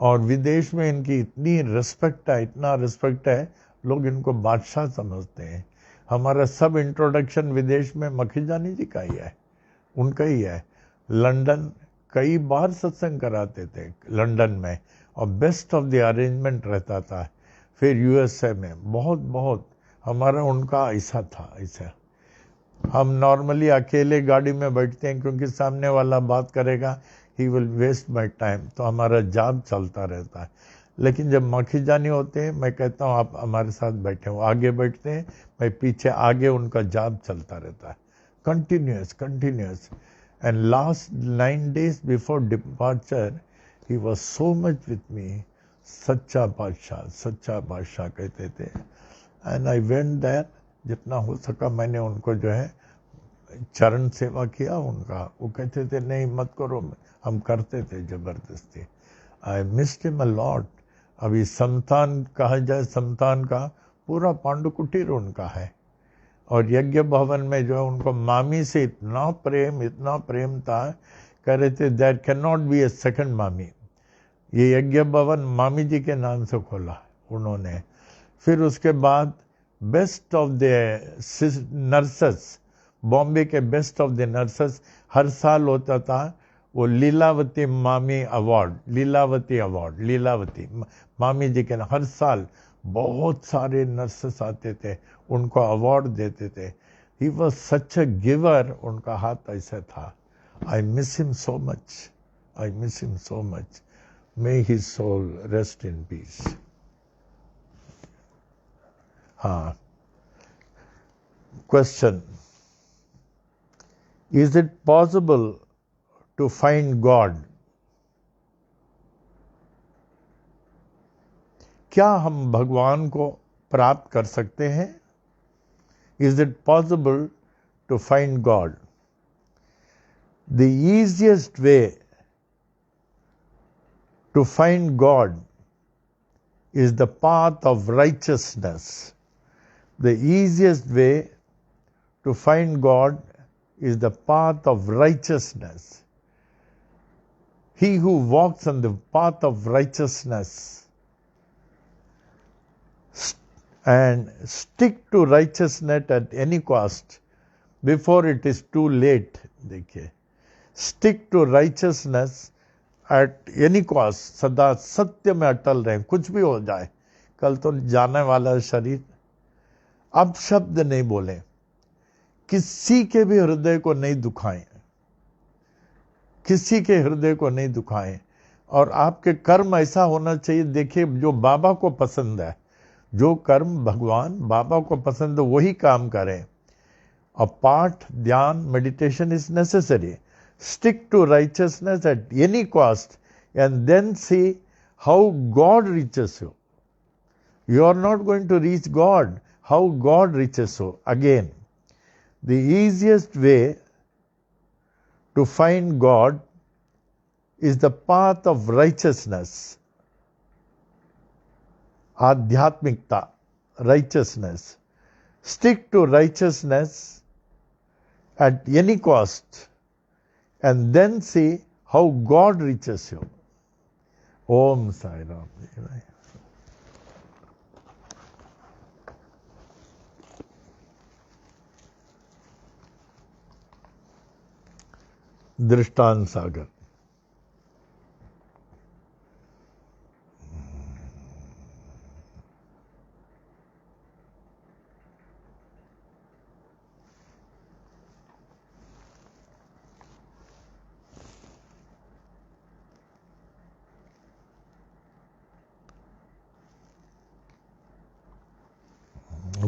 Speaker 1: और विदेश में इनकी इतनी रिस्पेक्ट है, इतना रिस्पेक्ट है, लोग इनको बादशाह समझते हैं। हमारा सब इंट्रोडक्शन विदेश में माखीजानी जी का ही है, उनका ही है। लंदन कई बार सत्संग कराते थे लंदन में, और बेस्ट ऑफ द अरेंजमेंट रहता था। फिर यूएसए में बहुत हमारा उनका ऐसा था। ऐसा हम नॉर्मली अकेले गाड़ी में बैठते हैं क्योंकि सामने वाला बात करेगा, he will waste my time, तो हमारा जाप चलता रहता है। लेकिन जब माखीजानी होते हैं, मैं कहता हूँ आप हमारे साथ बैठे हो, आगे बैठते हैं, मैं पीछे आगे, उनका जाप चलता रहता है, continuous. And last 9 days before departure he was so much with me. सच्चा बादशाह कहते थे। एंड आई वेंट देयर, जितना हो सका मैंने उनको जो है चरण सेवा किया उनका। वो कहते थे नहीं मत करो, हम करते थे जबरदस्ती। I missed him a lot. अभी समतान कहा जाए, समतान का पूरा पांडु कुटीर उनका है, और यज्ञ भवन में जो है उनको मामी से इतना प्रेम था, कह रहे थे there can not be a second मामी। ये यज्ञ भवन मामी जी के नाम से खोला उन्होंने। फिर उसके बाद best of the nurses, Bombay के बेस्ट ऑफ द नर्सेस हर साल होता था वो लीलावती मामी अवार्ड, लीलावती मामी जी के नाम। हर साल बहुत सारे नर्सेस आते थे, उनको अवार्ड देते थे। He was such a giver, उनका हाथ ऐसा था। I miss him so much, may his soul rest in peace. हाँ, question, is it possible to find God? क्या हम भगवान को प्राप्त कर सकते हैं? Is it possible to find God? The easiest way to find God is the path of righteousness. The easiest way to find God is the path of righteousness. He who walks on the path of righteousness and stick to righteousness at any cost before it is too late. देखिए, stick to righteousness at any cost, सदा सत्य में अटल रहें, कुछ भी हो जाए। कल तो जाने वाला है शरीर। अब शब्द नहीं बोले, किसी के भी हृदय को नहीं दुखाएं, किसी के हृदय को नहीं दुखाएं। और आपके कर्म ऐसा होना चाहिए, देखिए जो बाबा को पसंद है, जो कर्म भगवान बाबा को पसंद है वही काम करें। और पाठ, ध्यान, meditation is necessary. Stick to righteousness at any cost and then see how God reaches you. You are not going to reach God, how God reaches you. Again, the easiest way to find God is the path of righteousness. आध्यात्मिकता, righteousness. Stick to righteousness at any cost and then see how God reaches you. Om Sai Ram. दृष्टांत सागर।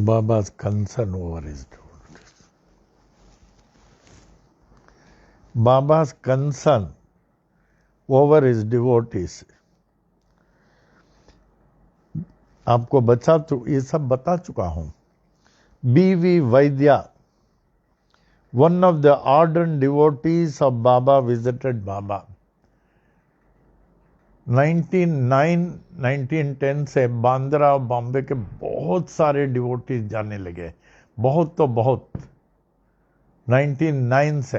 Speaker 1: Baba's concern over his devotees. Baba's concern over his devotees. आपको ये सब बता चुका हूं। B.V. Vaidya, one of the ardent devotees of Baba, visited Baba. 1910 से बांद्रा और बॉम्बे के बहुत सारे डिवोटीज जाने लगे, बहुत तो बहुत। 1909 से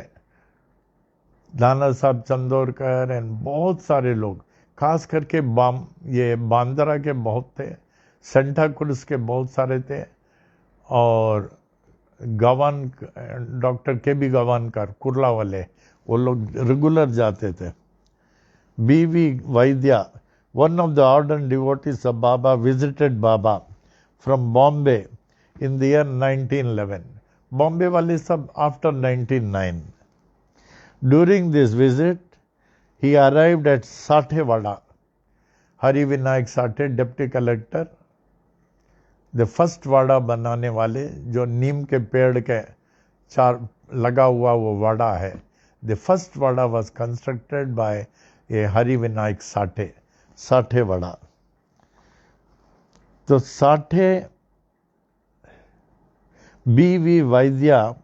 Speaker 1: दाना साहब चंदोरकर एंड बहुत सारे लोग, खास करके ये बांद्रा के बहुत थे, सेंटा क्रूज के बहुत सारे थे, और गवान, डॉक्टर के.बी. गवानकर कुर्ला वाले, वो लोग रेगुलर जाते थे। B.V. Vaidya, one of the ardent devotees of Baba, visited Baba from Bombay in the year 1911. Bombay wale sab after 1909. During this visit, he arrived at Sathewada. Hari Vinayak Sathe, deputy collector, the first वाड़ा बनाने वाले, जो नीम के पेड़ के चार लगा हुआ वो वाड़ा है। The first Vadra was constructed by ये हरि विनायक साठे वड़ा। तो Sathe B.V. Vaidya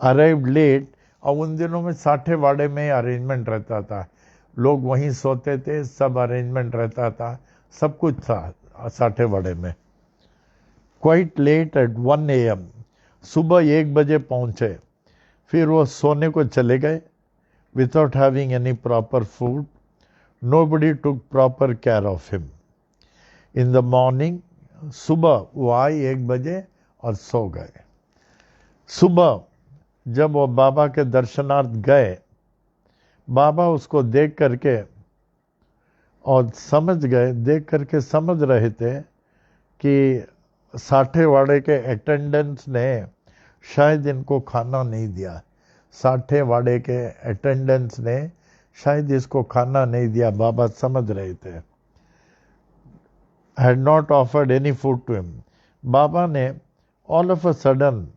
Speaker 1: arrived late, और उन दिनों में साठे वाड़े में अरेंजमेंट रहता था, लोग वहीं सोते थे, सब अरेंजमेंट रहता था, सब कुछ था साठे वाड़े में। क्वाइट लेट एट 1 AM, सुबह 1 बजे पहुंचे। फिर वो सोने को चले गए without having any proper food. Nobody took proper care of him. In the morning, सुबह वो आए 1 बजे और सो गए। सुबह जब वो बाबा के दर्शनार्थ गए, बाबा उसको देख करके और समझ गए, देख करके समझ रहे थे कि साठे वाड़े के अटेंडेंट्स ने शायद इनको खाना नहीं दिया। साठे वाड़े के अटेंडेंट्स ने शायद इसको खाना नहीं दिया, बाबा समझ रहे थे। Had not offered any food to him. Baba ने ऑल ऑफ अ सडन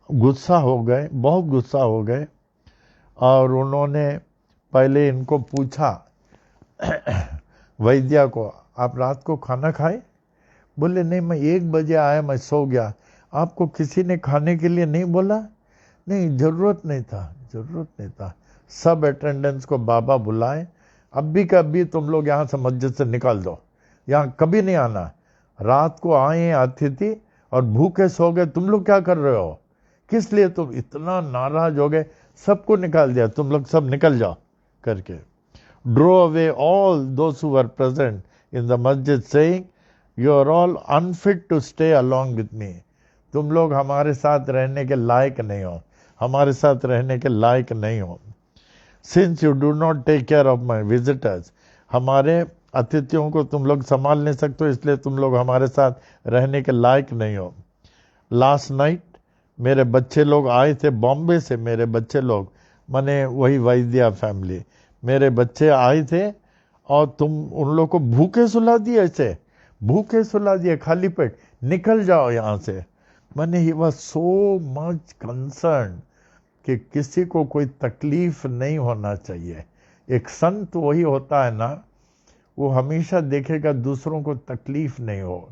Speaker 1: गुस्सा हो गए, बहुत गुस्सा हो गए, और उन्होंने पहले इनको पूछा वैद्या को, आप रात को खाना खाए? बोले नहीं, मैं 1 बजे आया, मैं सो गया। आपको किसी ने खाने के लिए नहीं बोला? नहीं, जरूरत नहीं था। सब अटेंडेंट्स को बाबा बुलाए, अभी का अभी तुम लोग यहाँ से मस्जिद से निकाल दो, यहाँ कभी नहीं आना। रात को आए अतिथि और भूखे सो गए, तुम लोग क्या कर रहे हो? किस लिए तुम इतना नाराज हो गए? सबको निकाल दिया, तुम लोग सब निकल जाओ करके। Drove away all those who were present in the masjid saying, you are all unfit to stay along with me. तुम लोग हमारे साथ रहने के लायक नहीं हो, हमारे साथ रहने के लायक नहीं हो। Since you do not take care of my visitors, हमारे अतिथियों को तुम लोग संभाल नहीं सकते, इसलिए तुम लोग हमारे साथ रहने के लायक नहीं हो। लास्ट नाइट मेरे बच्चे लोग आए थे बॉम्बे से, मेरे बच्चे लोग माने वही वैद्या फैमिली, मेरे बच्चे आए थे और तुम उन लोग को भूखे सुला दिए, ऐसे भूखे सुला दिए, खाली पेट, निकल जाओ यहाँ से। माने he was so much concern कि किसी को कोई तकलीफ नहीं होना चाहिए। एक संत वही होता है ना, वो हमेशा देखेगा दूसरों को तकलीफ नहीं हो,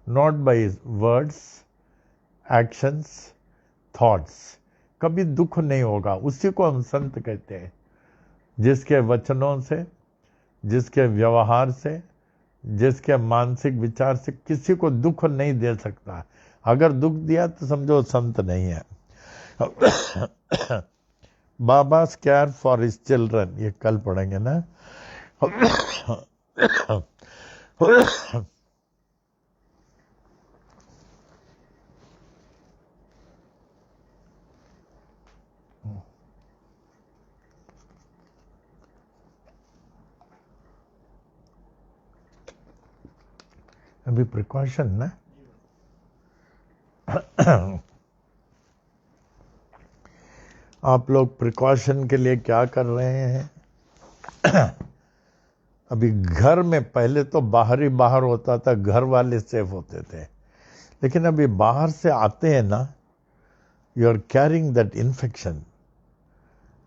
Speaker 1: not by words, actions, thoughts, कभी दुख नहीं होगा, उसी को हम संत कहते हैं। जिसके वचनों से, जिसके व्यवहार से, जिसके मानसिक विचार से किसी को दुख नहीं दे सकता। अगर दुख दिया तो समझो संत नहीं है। बाबा's केयर फॉर हिज चिल्ड्रन, ये कल पढ़ेंगे ना। अभी प्रिकॉशन ना, आप लोग प्रिकॉशन के लिए क्या कर रहे हैं? अभी घर में पहले तो बाहर ही बाहर होता था, घर वाले सेफ होते थे, लेकिन अभी बाहर से आते हैं ना, you are carrying that infection.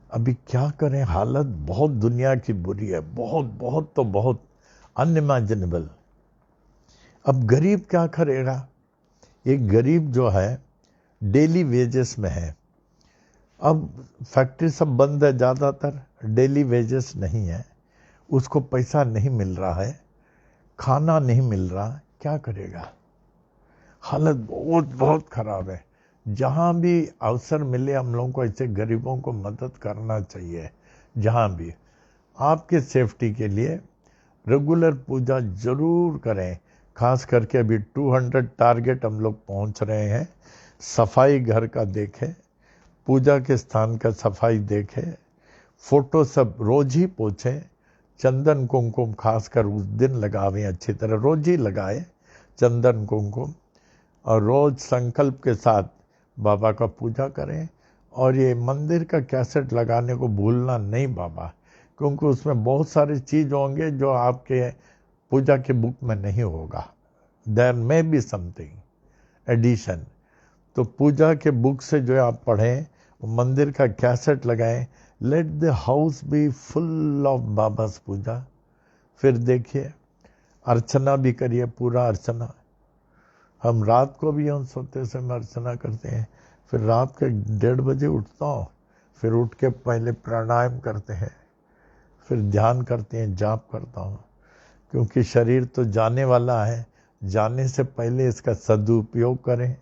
Speaker 1: अभी क्या करें, हालत बहुत दुनिया की बुरी है, बहुत बहुत तो बहुत अनइमेजिनेबल। अब गरीब क्या करेगा? एक गरीब जो है डेली वेजेस में है, अब फैक्ट्री सब बंद है, ज़्यादातर डेली वेजेस नहीं है, उसको पैसा नहीं मिल रहा है, खाना नहीं मिल रहा, क्या करेगा? हालत बहुत बहुत खराब है। जहाँ भी अवसर मिले हम लोगों को ऐसे गरीबों को मदद करना चाहिए। जहाँ भी आपके सेफ्टी के लिए रेगुलर पूजा जरूर करें। खास करके अभी 200 टारगेट हम लोग पहुँच रहे हैं। सफाई घर का देखें, पूजा के स्थान का सफाई देखें, फोटो सब रोज ही पोछें, चंदन कुमकुम खासकर उस दिन लगावें, अच्छी तरह रोज ही लगाए चंदन कुमकुम, और रोज संकल्प के साथ बाबा का पूजा करें। और ये मंदिर का कैसेट लगाने को भूलना नहीं बाबा, क्योंकि उसमें बहुत सारी चीज़ होंगे जो आपके पूजा के बुक में नहीं होगा। There may be something addition. तो पूजा के बुक से जो आप पढ़ें, मंदिर का कैसेट लगाएं, let the house be full of Baba's puja. फिर देखिए अर्चना भी करिए, पूरा अर्चना। हम रात को भी हम सोते समय अर्चना करते हैं, फिर रात के 1:30 बजे उठता हूँ, फिर उठ के पहले प्राणायाम करते हैं, फिर ध्यान करते हैं, जाप करता हूँ, क्योंकि शरीर तो जाने वाला है, जाने से पहले इसका सदुपयोग करें।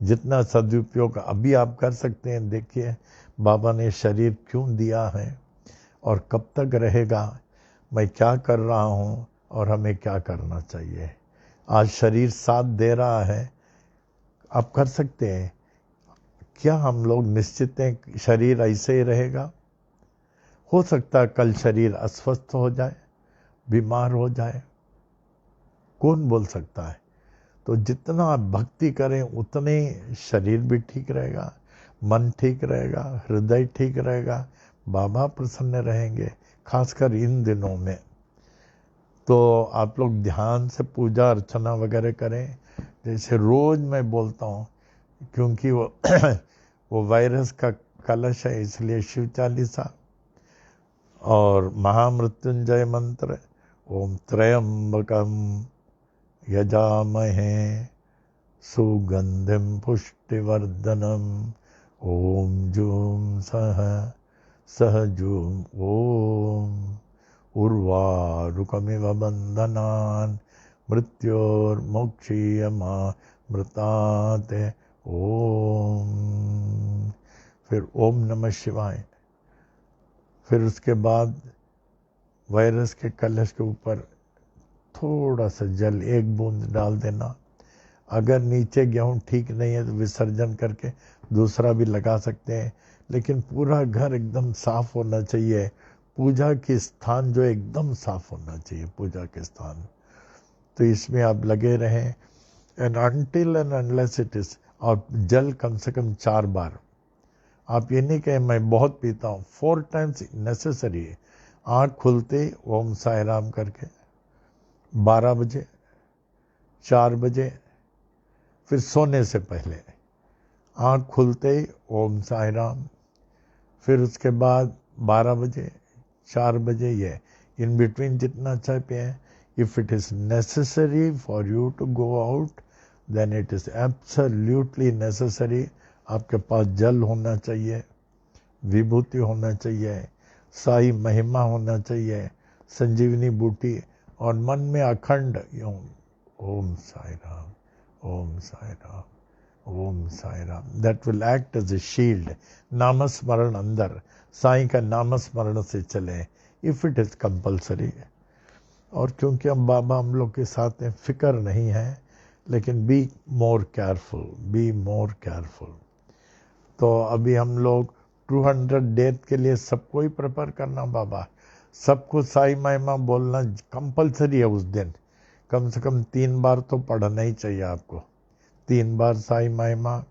Speaker 1: जितना सदुपयोग अभी आप कर सकते हैं, देखिए बाबा ने शरीर क्यों दिया है और कब तक रहेगा, मैं क्या कर रहा हूँ और हमें क्या करना चाहिए। आज शरीर साथ दे रहा है, आप कर सकते हैं। क्या हम लोग निश्चित हैं कि शरीर ऐसे ही रहेगा? हो सकता है कल शरीर अस्वस्थ हो जाए, बीमार हो जाए, कौन बोल सकता है। तो जितना आप भक्ति करें उतने शरीर भी ठीक रहेगा, मन ठीक रहेगा, हृदय ठीक रहेगा, बाबा प्रसन्न रहेंगे, खासकर इन दिनों में। तो आप लोग ध्यान से पूजा अर्चना वगैरह करें, जैसे रोज मैं बोलता हूँ, क्योंकि वो वायरस का कलश है, इसलिए शिव चालीसा और महामृत्युंजय मंत्र, ओम त्र्यंबकम यजामहे सुगंधिम पुष्टिवर्धनम, ओम जूम सह जूम ओम उर्वारुकमिव बंधनान् मृत्योर्मोक्षीयमामृतात् ओम। फिर ओम नमः शिवाय। फिर उसके बाद वायरस के कलश के ऊपर थोड़ा सा जल, एक बूंद डाल देना। अगर नीचे गेहूं ठीक नहीं है तो विसर्जन करके दूसरा भी लगा सकते हैं, लेकिन पूरा घर एकदम साफ होना चाहिए। पूजा के स्थान जो एकदम साफ होना चाहिए, पूजा के स्थान। तो इसमें आप लगे रहें, and until and unless it is. और जल कम से कम 4 बार। आप ये नहीं कहें मैं बहुत पीता हूँ, 4 टाइम्स नेसेसरी है। आँख खुलते ओम साई राम करके 12 बजे, 4 बजे, फिर सोने से पहले आँख खुलते ही ओम साई राम, फिर उसके बाद 12 बजे, 4 बजे, ये इन बिटवीन जितना चाय पिए। If it is necessary for you to go out, then it is absolutely necessary. आपके पास जल होना चाहिए, विभूति होना चाहिए, साई महिमा होना चाहिए, संजीवनी बूटी, और मन में अखंड Om Sai Ram, Om Sai Ram, Om Sai Ram. That will act as a shield. नामस्मरण अंदर, साईं का नामस्मरण से चले, इफ इट इज कंपल्सरी। और क्योंकि हम बाबा हम लोग के साथ हैं, फिक्र नहीं है, लेकिन be more careful, be more careful. तो अभी हम लोग 200 डेथ के लिए सबको ही प्रिपेयर करना बाबा, सबको साई महिमा बोलना कंपलसरी है उस दिन। कम से कम 3 बार तो पढ़ना ही चाहिए आपको, 3 बार साई महिमा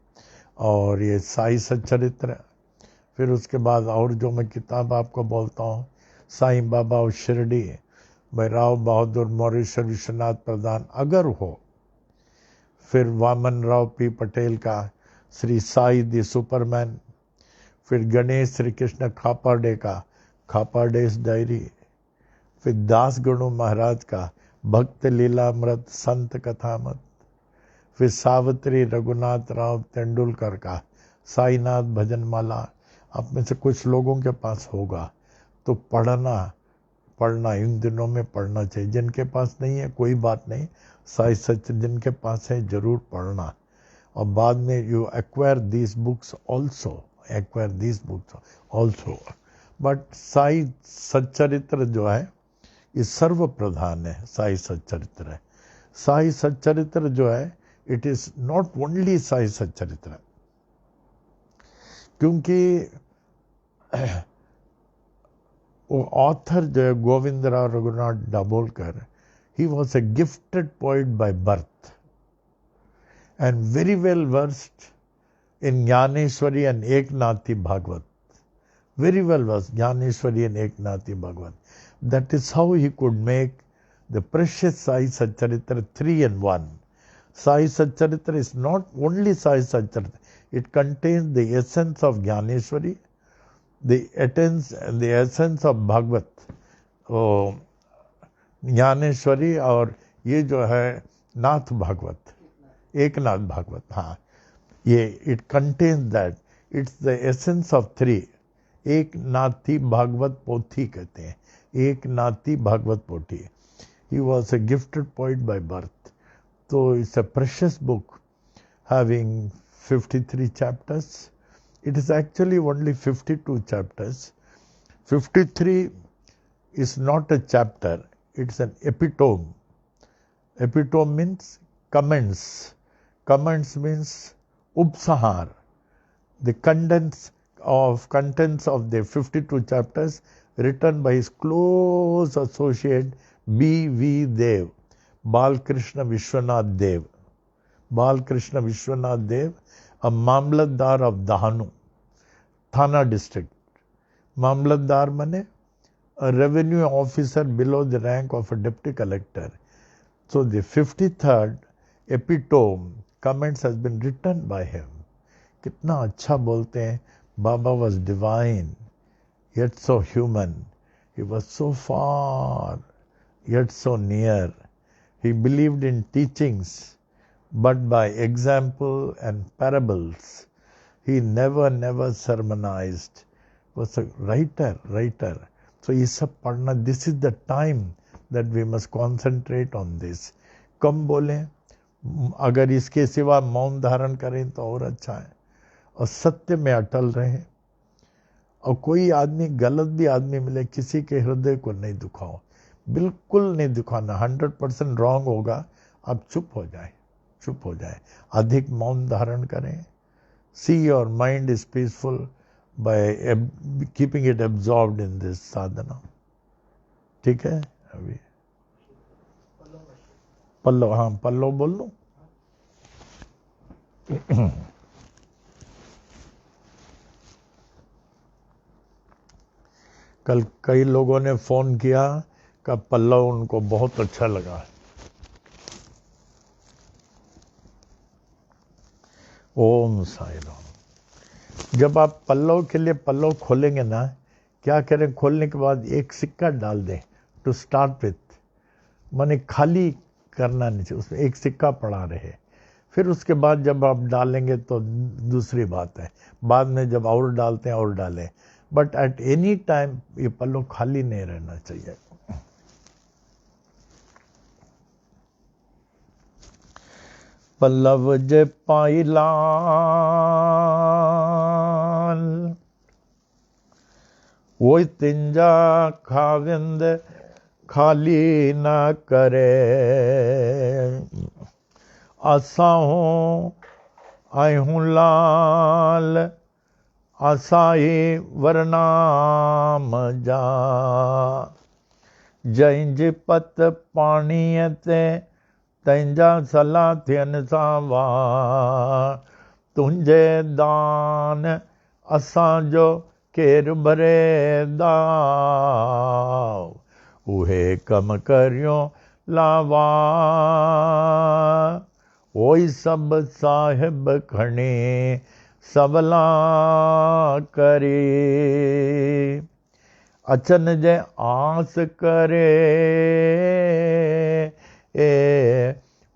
Speaker 1: और ये साई सच्चरित्र। फिर उसके बाद और जो मैं किताब आपको बोलता हूँ, साईं बाबा और शिरडी भाई राव बहादुर मौरेश्वर विश्वनाथ प्रधान अगर हो, फिर वामन राव पी पटेल का श्री साई दी सुपरमैन, फिर गणेश श्री कृष्ण खापाडे का खापाडेस डायरी, फिर दास गणु महाराज का भक्त लीलामृत संत कथामत, फिर सावित्री रघुनाथ राव तेंदुलकर का साईनाथ भजनमाला। आप में से कुछ लोगों के पास होगा तो पढ़ना इन दिनों में पढ़ना चाहिए। जिनके पास नहीं है कोई बात नहीं, साई सच जिनके पास है जरूर पढ़ना। और बाद में you acquire these books also, but Sai सच्चरित्र जो है ये सर्व प्रधान है। साई सच्चरित्र है, साई सच्चरित्र जो है it is not only Sai सच्चरित्र, क्योंकि वो ऑथर जो है Govindrao Raghunath Dabholkar, he was a gifted poet by birth and very well versed in Jnaneshwari and Eknathi Bhagavad. Very well versed Jnaneshwari and Eknathi Bhagavad. That is how he could make the precious Sai Satcharitra 3 in 1. Sai Satcharitra is not only Sai Satcharitra, it contains the essence of Jnaneshwari, the essence of Bhagavad, Dnyaneshwari, और ये जो है नाथ भागवत, एकनाथ भागवत। हाँ, ये it contains that, it's the essence of 3। एक नाथी भागवत पोथी कहते हैं, एक नाथी भागवत पोथी। He was a gifted poet by birth. So it's a precious book having 53 chapters. It is actually only 52 chapters. 53 is not a chapter, it's an epitome. Epitome means comments. Comments means upsahar. The contents of the 52 chapters written by his close associate B.V. Dev, Balkrishna Vishwanath Dev. Balkrishna Vishwanath Dev, a Mamlatdar of Dahanu, Thana district. Mamlatdar mane a revenue officer below the rank of a deputy collector. So the 53rd epitome comments has been written by him. कितना अच्छा बोलते हैं. Baba was divine, yet so human. He was so far, yet so near. He believed in teachings, but by example and parables. He never sermonized. Was a writer. So ये सब पढ़ना, this is the time that we must concentrate on this. कम बोलें, अगर इसके सिवा मौन धारण करें तो और अच्छा है, और सत्य में अटल रहें. और कोई आदमी, गलत भी आदमी मिले, किसी के हृदय को नहीं दुखाओ, बिल्कुल नहीं दुखाना. 100% रॉन्ग होगा, आप चुप हो जाए. अधिक मौन धारण करें. See your mind is peaceful by keeping it absorbed in this sadhana. ठीक है. अभी पल्लव, हाँ पल्लव बोल लो. कल कई लोगों ने फोन किया कि पल्लव उनको बहुत अच्छा लगा. ओम साई राम. जब आप पल्लव के लिए पल्लव खोलेंगे ना, क्या करें, खोलने के बाद एक सिक्का डाल दें टू स्टार्ट विथ. माने खाली करना नहीं चाहिए, उसमें एक सिक्का पड़ा रहे. फिर उसके बाद जब आप डालेंगे तो दूसरी बात है, बाद में जब और डालते हैं और डालें. बट एट एनी टाइम ये पल्लव खाली नहीं रहना चाहिए. पल्लव जे पाई लाल, वो तिंजा खाविंद खाली न करे. असां आयूं लाल, असाई वरनाम जा. जंहिंज पत पाणीअ ते तंहिंजा सला थियनि सावा. तुंहिंजे दान असांजो केरु भरे दाव. उहे कम करियो लावा, ओई सभु साहिब खणी सवला करे. अचन जे आस करे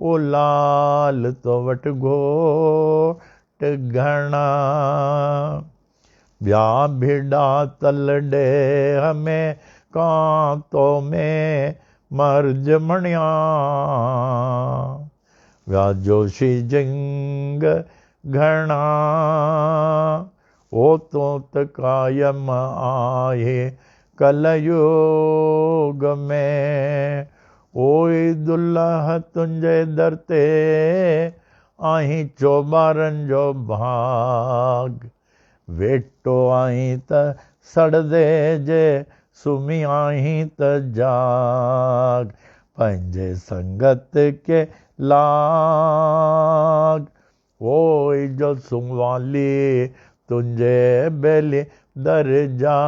Speaker 1: ओ लाल तो वट घोट घणा. ब्या भिड़ा तलडे हमें कांतो में मर्ज मणिया. व्या जोशी जंग घणा, ओ तो कायम आहे कलयुग में. ओए दुल्हा तुंहिंजे दर ते आहीं चोॿारनि जो भाग. वेठो आहीं त सड़दे जे सुम्ही आहीं त जाग. पंहिंजे संगत के लाग, ओए जो सुंवाली तुंहिंजे बेली दर जा.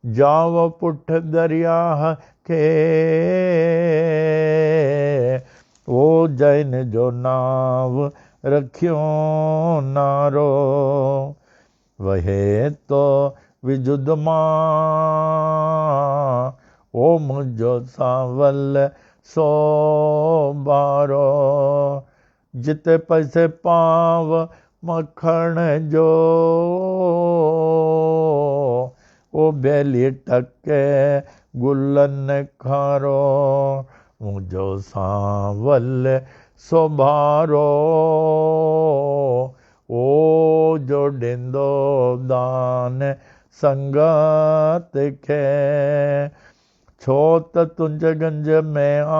Speaker 1: जाव पुठ दरिया के ओ जैन जो नाव रखियो नारो. वहे तो विजुद मां ओ मुंहिंजो सावल सो बारो. जिते पैसे पाव मखण जो ओ बेली टके गुलन खारो. मुझो सांवल सोभारो ओ जो ॾींदो दान संगत खे छो त तुंहिंजे गंज में आ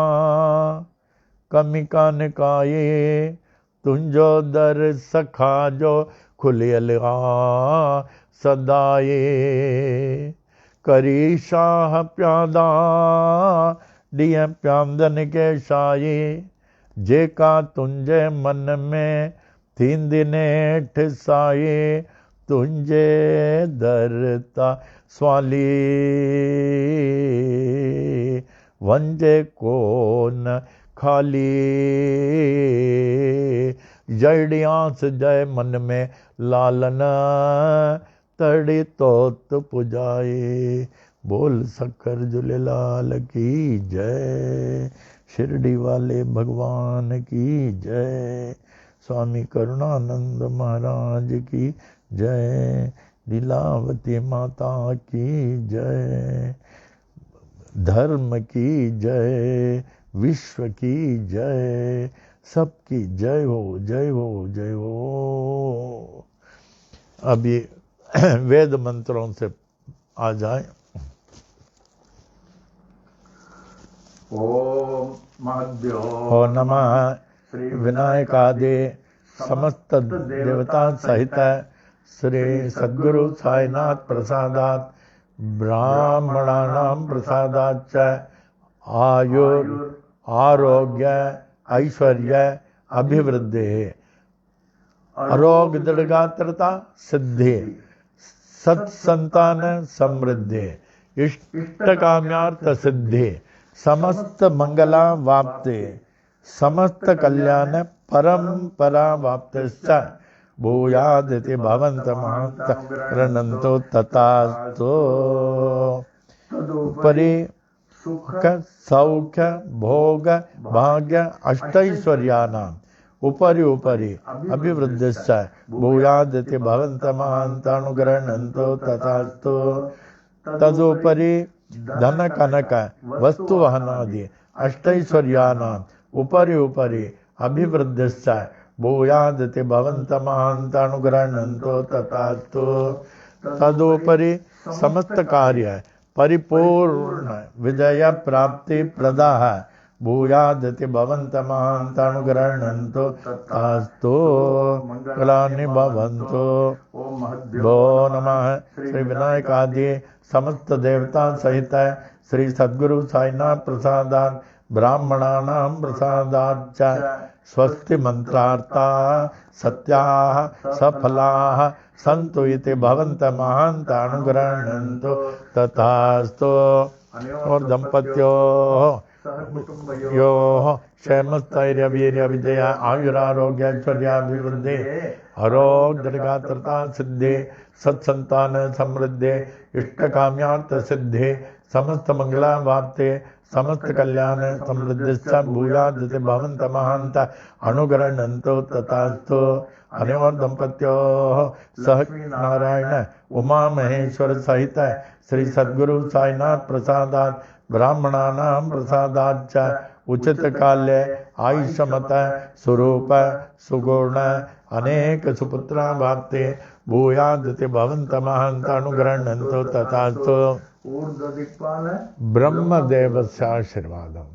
Speaker 1: कमी कान काई तुंहिंजो दर सखा जो खुलियल आ सदाई करी शाह प्यादा ॾींहं प्यांदन खे शाही जेका तुंहिंजे मन में थींदी नेठि साई तुंहिंजे दर ता स्वाली वंजे कोन खाली जहिड़ी आस जय मन में लालन तड़ी तोत पुजाए बोल सखर झूलेलाल की जय शिरडी वाले भगवान की जय स्वामी करुणानंद महाराज की जय लीलावती माता की जय धर्म की जय विश्व की जय सबकी जय हो जय हो जय हो। अब ये वेद मंत्रों से आ जाए।
Speaker 2: ओम महद्यो
Speaker 1: हो नमः
Speaker 2: श्री
Speaker 1: विनायकादि समस्त देवता सहित श्री सद्गुरु साईनाथ प्रसादात ब्राह्मणानां प्रसादाच्च आयुर आरोग्य ऐश्वर्य अभिवृद्धि आरोग्य दृढ़गात्रता सिद्धि सत्संतान समृद्धि इष्ट काम्यार्थ सिद्धि समस्त मंगला वाप्ते समस्त कल्याण परंपरा वाप्तश्च भूयादिति भवन्त महन्त प्रणन्तो तथास्तु परि सुख सौख्य भोग भाग्य अष्टैश्वर्याणाम् उपरि उपरि अभिवृद्धिश्च भूयादिति भवन्त महान्तानुगृह्णन्तो तथास्तु तदुपरि धन कनक वस्तु वहनादि अष्टैश्वर्याणाम् उपरि उपरि अभिवृद्धिश्च भूयादिति भवन्त महान्तानुगृह्णन्तो तथास्तु तदुपरि समस्त कार्य परिपूर्ण विजय प्राप्ति प्रदाः भूयादिति भवन्त महान्तानुगृह्णन्तो तथास्तु मंगलानि भवन्तु।
Speaker 2: ओम महद्यो
Speaker 1: भो नमः श्री विनायकादि समस्त देवता सहित श्री सद्गुरु साईनाथ प्रसादात् ब्राह्मणानां प्रसादाच्च स्वस्ति मंत्रार्था सत्याः सफलाः सन्तु इति भवन्त महान्तानुगृह्णन्तु तथास्तु। और दंपत्योः योः क्षेमस्थैर्यवीर्य विजय आयुरारोग्य ऐश्वर्याभिवृद्धि आरोग्य दीर्घात्रता सिद्धि सत्संतान समृद्धि इष्टकाम्यार्थ सिद्धि समस्त मंगला वाप्ते समस्त कल्याण समृद्धिश्च भूयादिति भवन्त महान्त अनुगृह्णन्तो तथास्तु। अनयोः दंपत्योः सह नारायण उमा महेश्वर सहित श्री सद्गुरु साईनाथ प्रसादात् ब्राह्मणानां प्रसादाच्च उचित काल्ये आयुष्मत स्वरूप सुगुण अनेक सुपुत्रा वाप्ते भूयादिति भवन्त महान्त अनुगृह्णन्तो तथास्तु।
Speaker 2: ऊर्ध्व दिक्पाल
Speaker 1: ब्रह्मदेवस्य आशीर्वादम्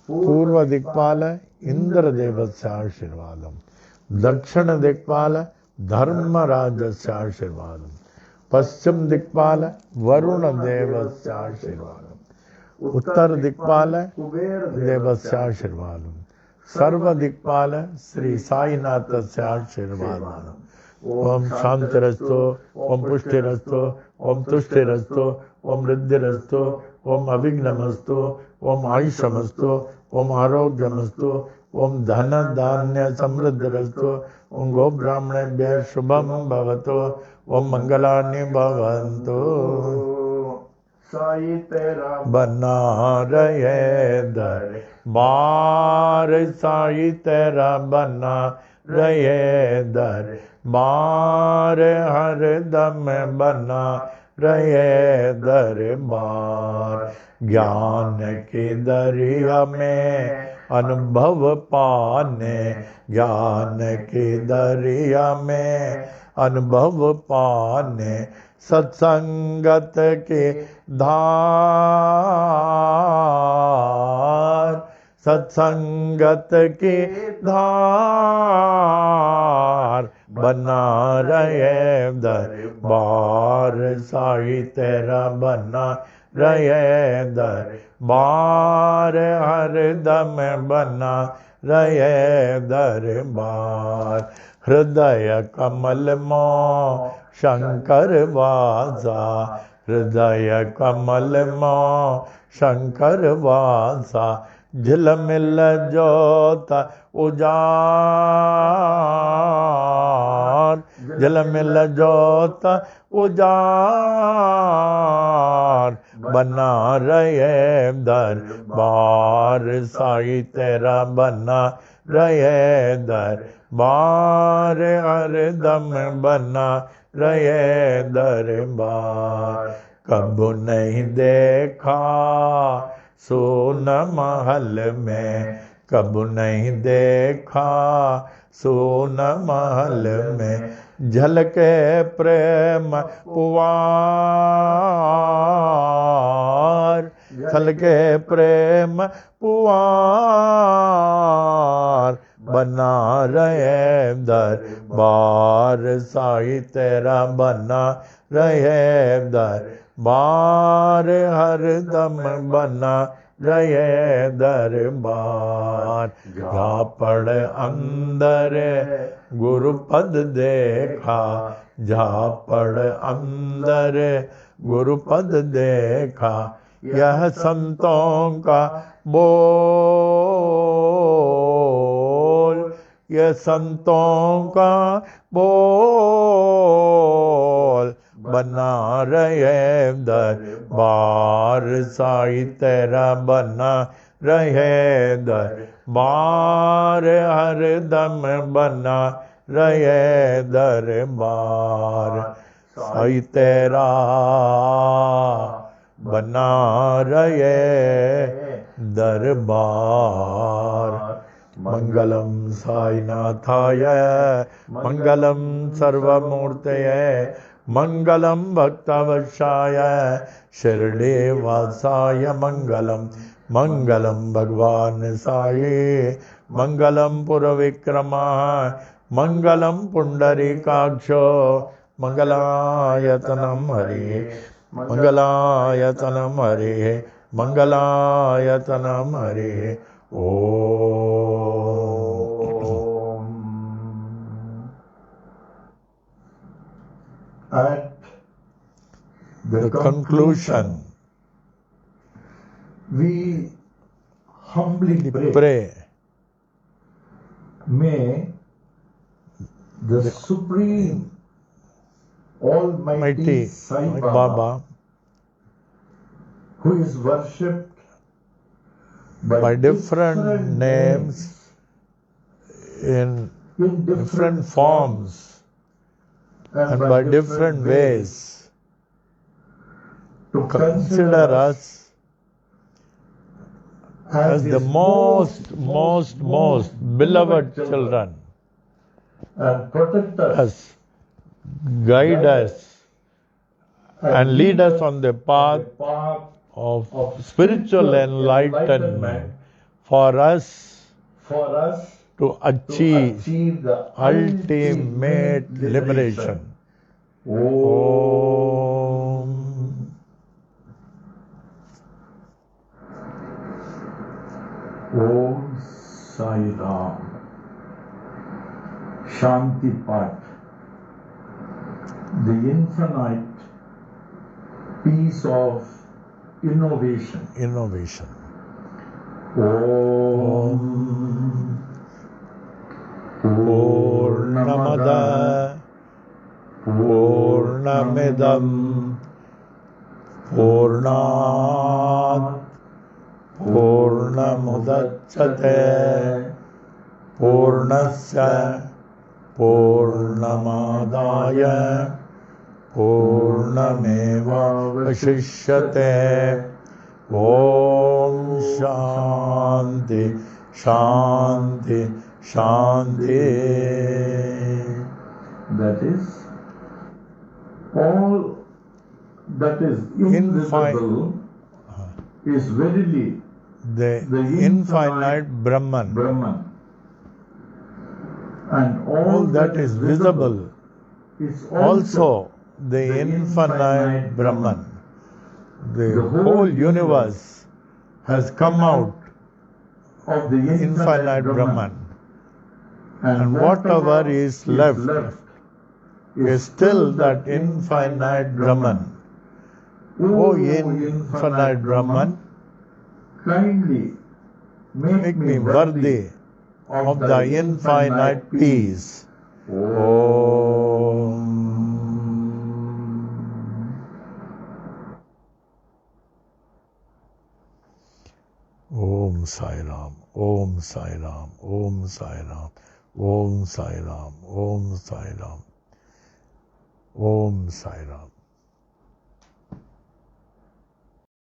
Speaker 1: पूर्व दिक्पाल इंद्रदेवस्य आशीर्वादम् दक्षिण दिक्पाल धर्मराजस्य आशीर्वादम् पश्चिम दिक्पाल वरुण देवस्य आशीर्वादम् उत्तर दिक्पाल
Speaker 2: कुबेर
Speaker 1: देवस्य आशीर्वादम् सर्व दिक्पाल श्री साईनाथस्य आशीर्वादम्। ओम शांतिरस्तु ओम पुष्टिरस्तु ओम तुष्टिरस्तु ओम वृद्धिरस्तु ओम अभिघ्नमस्तु ओम आयुष्यमस्तु ओम आरोग्यमस्तु ओम धन धान्य समृद्धिरस्तु ओम गो ब्राह्मणेभ्यः शुभं भवतु ओम मंगलानि भवन्तु।
Speaker 2: साई तेरा
Speaker 1: बना रहे दरबार साई तेरा बना रहे दरबार हर दम बना रहे दरबार ज्ञान के दरिया में अनुभव पाने, ज्ञान के दरिया में अनुभव पाने, सत्संगत के धार, सत्संगत के धार, बना रहे दरबार साईं तेरा, बना रहे दरबार, हरदम बना रहे दरबार। हृदय कमल मो शंकर वासा, हृदय कमल मो शंकर वासा, झिलमिल जोत उजार, झिलमिल जोत उजार, बना रहे दरबार साईं तेरा, बना रहे दरबार, हरदम बना रहे दरबार। कब नहीं देखा सोन महल में, कब नहीं देखा सोन महल में, झलके प्रेम पुआर, झलके प्रेम पुआर, बना रहे दरबार साईं तेरा, बना रहे दरबार, हरदम बना रहे दरबार। जा पड़ अंदर गुरुपद देखा, जा पड़ अंदर गुरुपद देखा, यह संतों का बोल, यह संतों का बोल, बना रहे दरबार साईं तेरा, बना रहे दरबार, हरदम बना रहे दरबार साईं तेरा, बना रहे दरबार। मंगलम साईनाथाय, मंगलम सर्वमूर्तये, मंगलम भक्तवत्साय, शिरडी वासाय मंगलम, मंगलम भगवान साई, मंगलम पुरविक्रमाय, मंगलम पुंडरीकाक्षो, मंगलायतनम हरि, मंगलायतनम हरि, मंगलायतनम हरि। ओम।
Speaker 2: At the conclusion, we humbly pray, may the Supreme Almighty Sai Baba, who is worshipped
Speaker 1: by different names in different forms and by different ways,
Speaker 2: to
Speaker 1: consider us as the most beloved children,
Speaker 2: and protect us,
Speaker 1: guide us and lead us on the path of spiritual enlightenment for us to achieve
Speaker 2: the
Speaker 1: ultimate liberation. Om.
Speaker 2: Om Sai Ram. Shanti Pat. The infinite peace of innovation. Om.
Speaker 1: Purnamada Purnamidam Purnat Purnamudachyate Purnasya Purnamadaya Purnameva Vashishyate Om Shanti, Shanti, Shanti.
Speaker 2: That is, all that is invisible is verily
Speaker 1: The infinite Brahman.
Speaker 2: Brahman. And
Speaker 1: All that is visible
Speaker 2: is
Speaker 1: also the infinite Brahman. The whole universe has come out
Speaker 2: of the
Speaker 1: infinite Brahman. And whatever is left is still that infinite Brahman. O infinite Brahman,
Speaker 2: kindly
Speaker 1: make me worthy of the infinite peace. Om. Om Sai Ram, Om Sai Ram, Om Sai Ram, Om Sai Ram, Om Sai Ram, Om Sai Ram.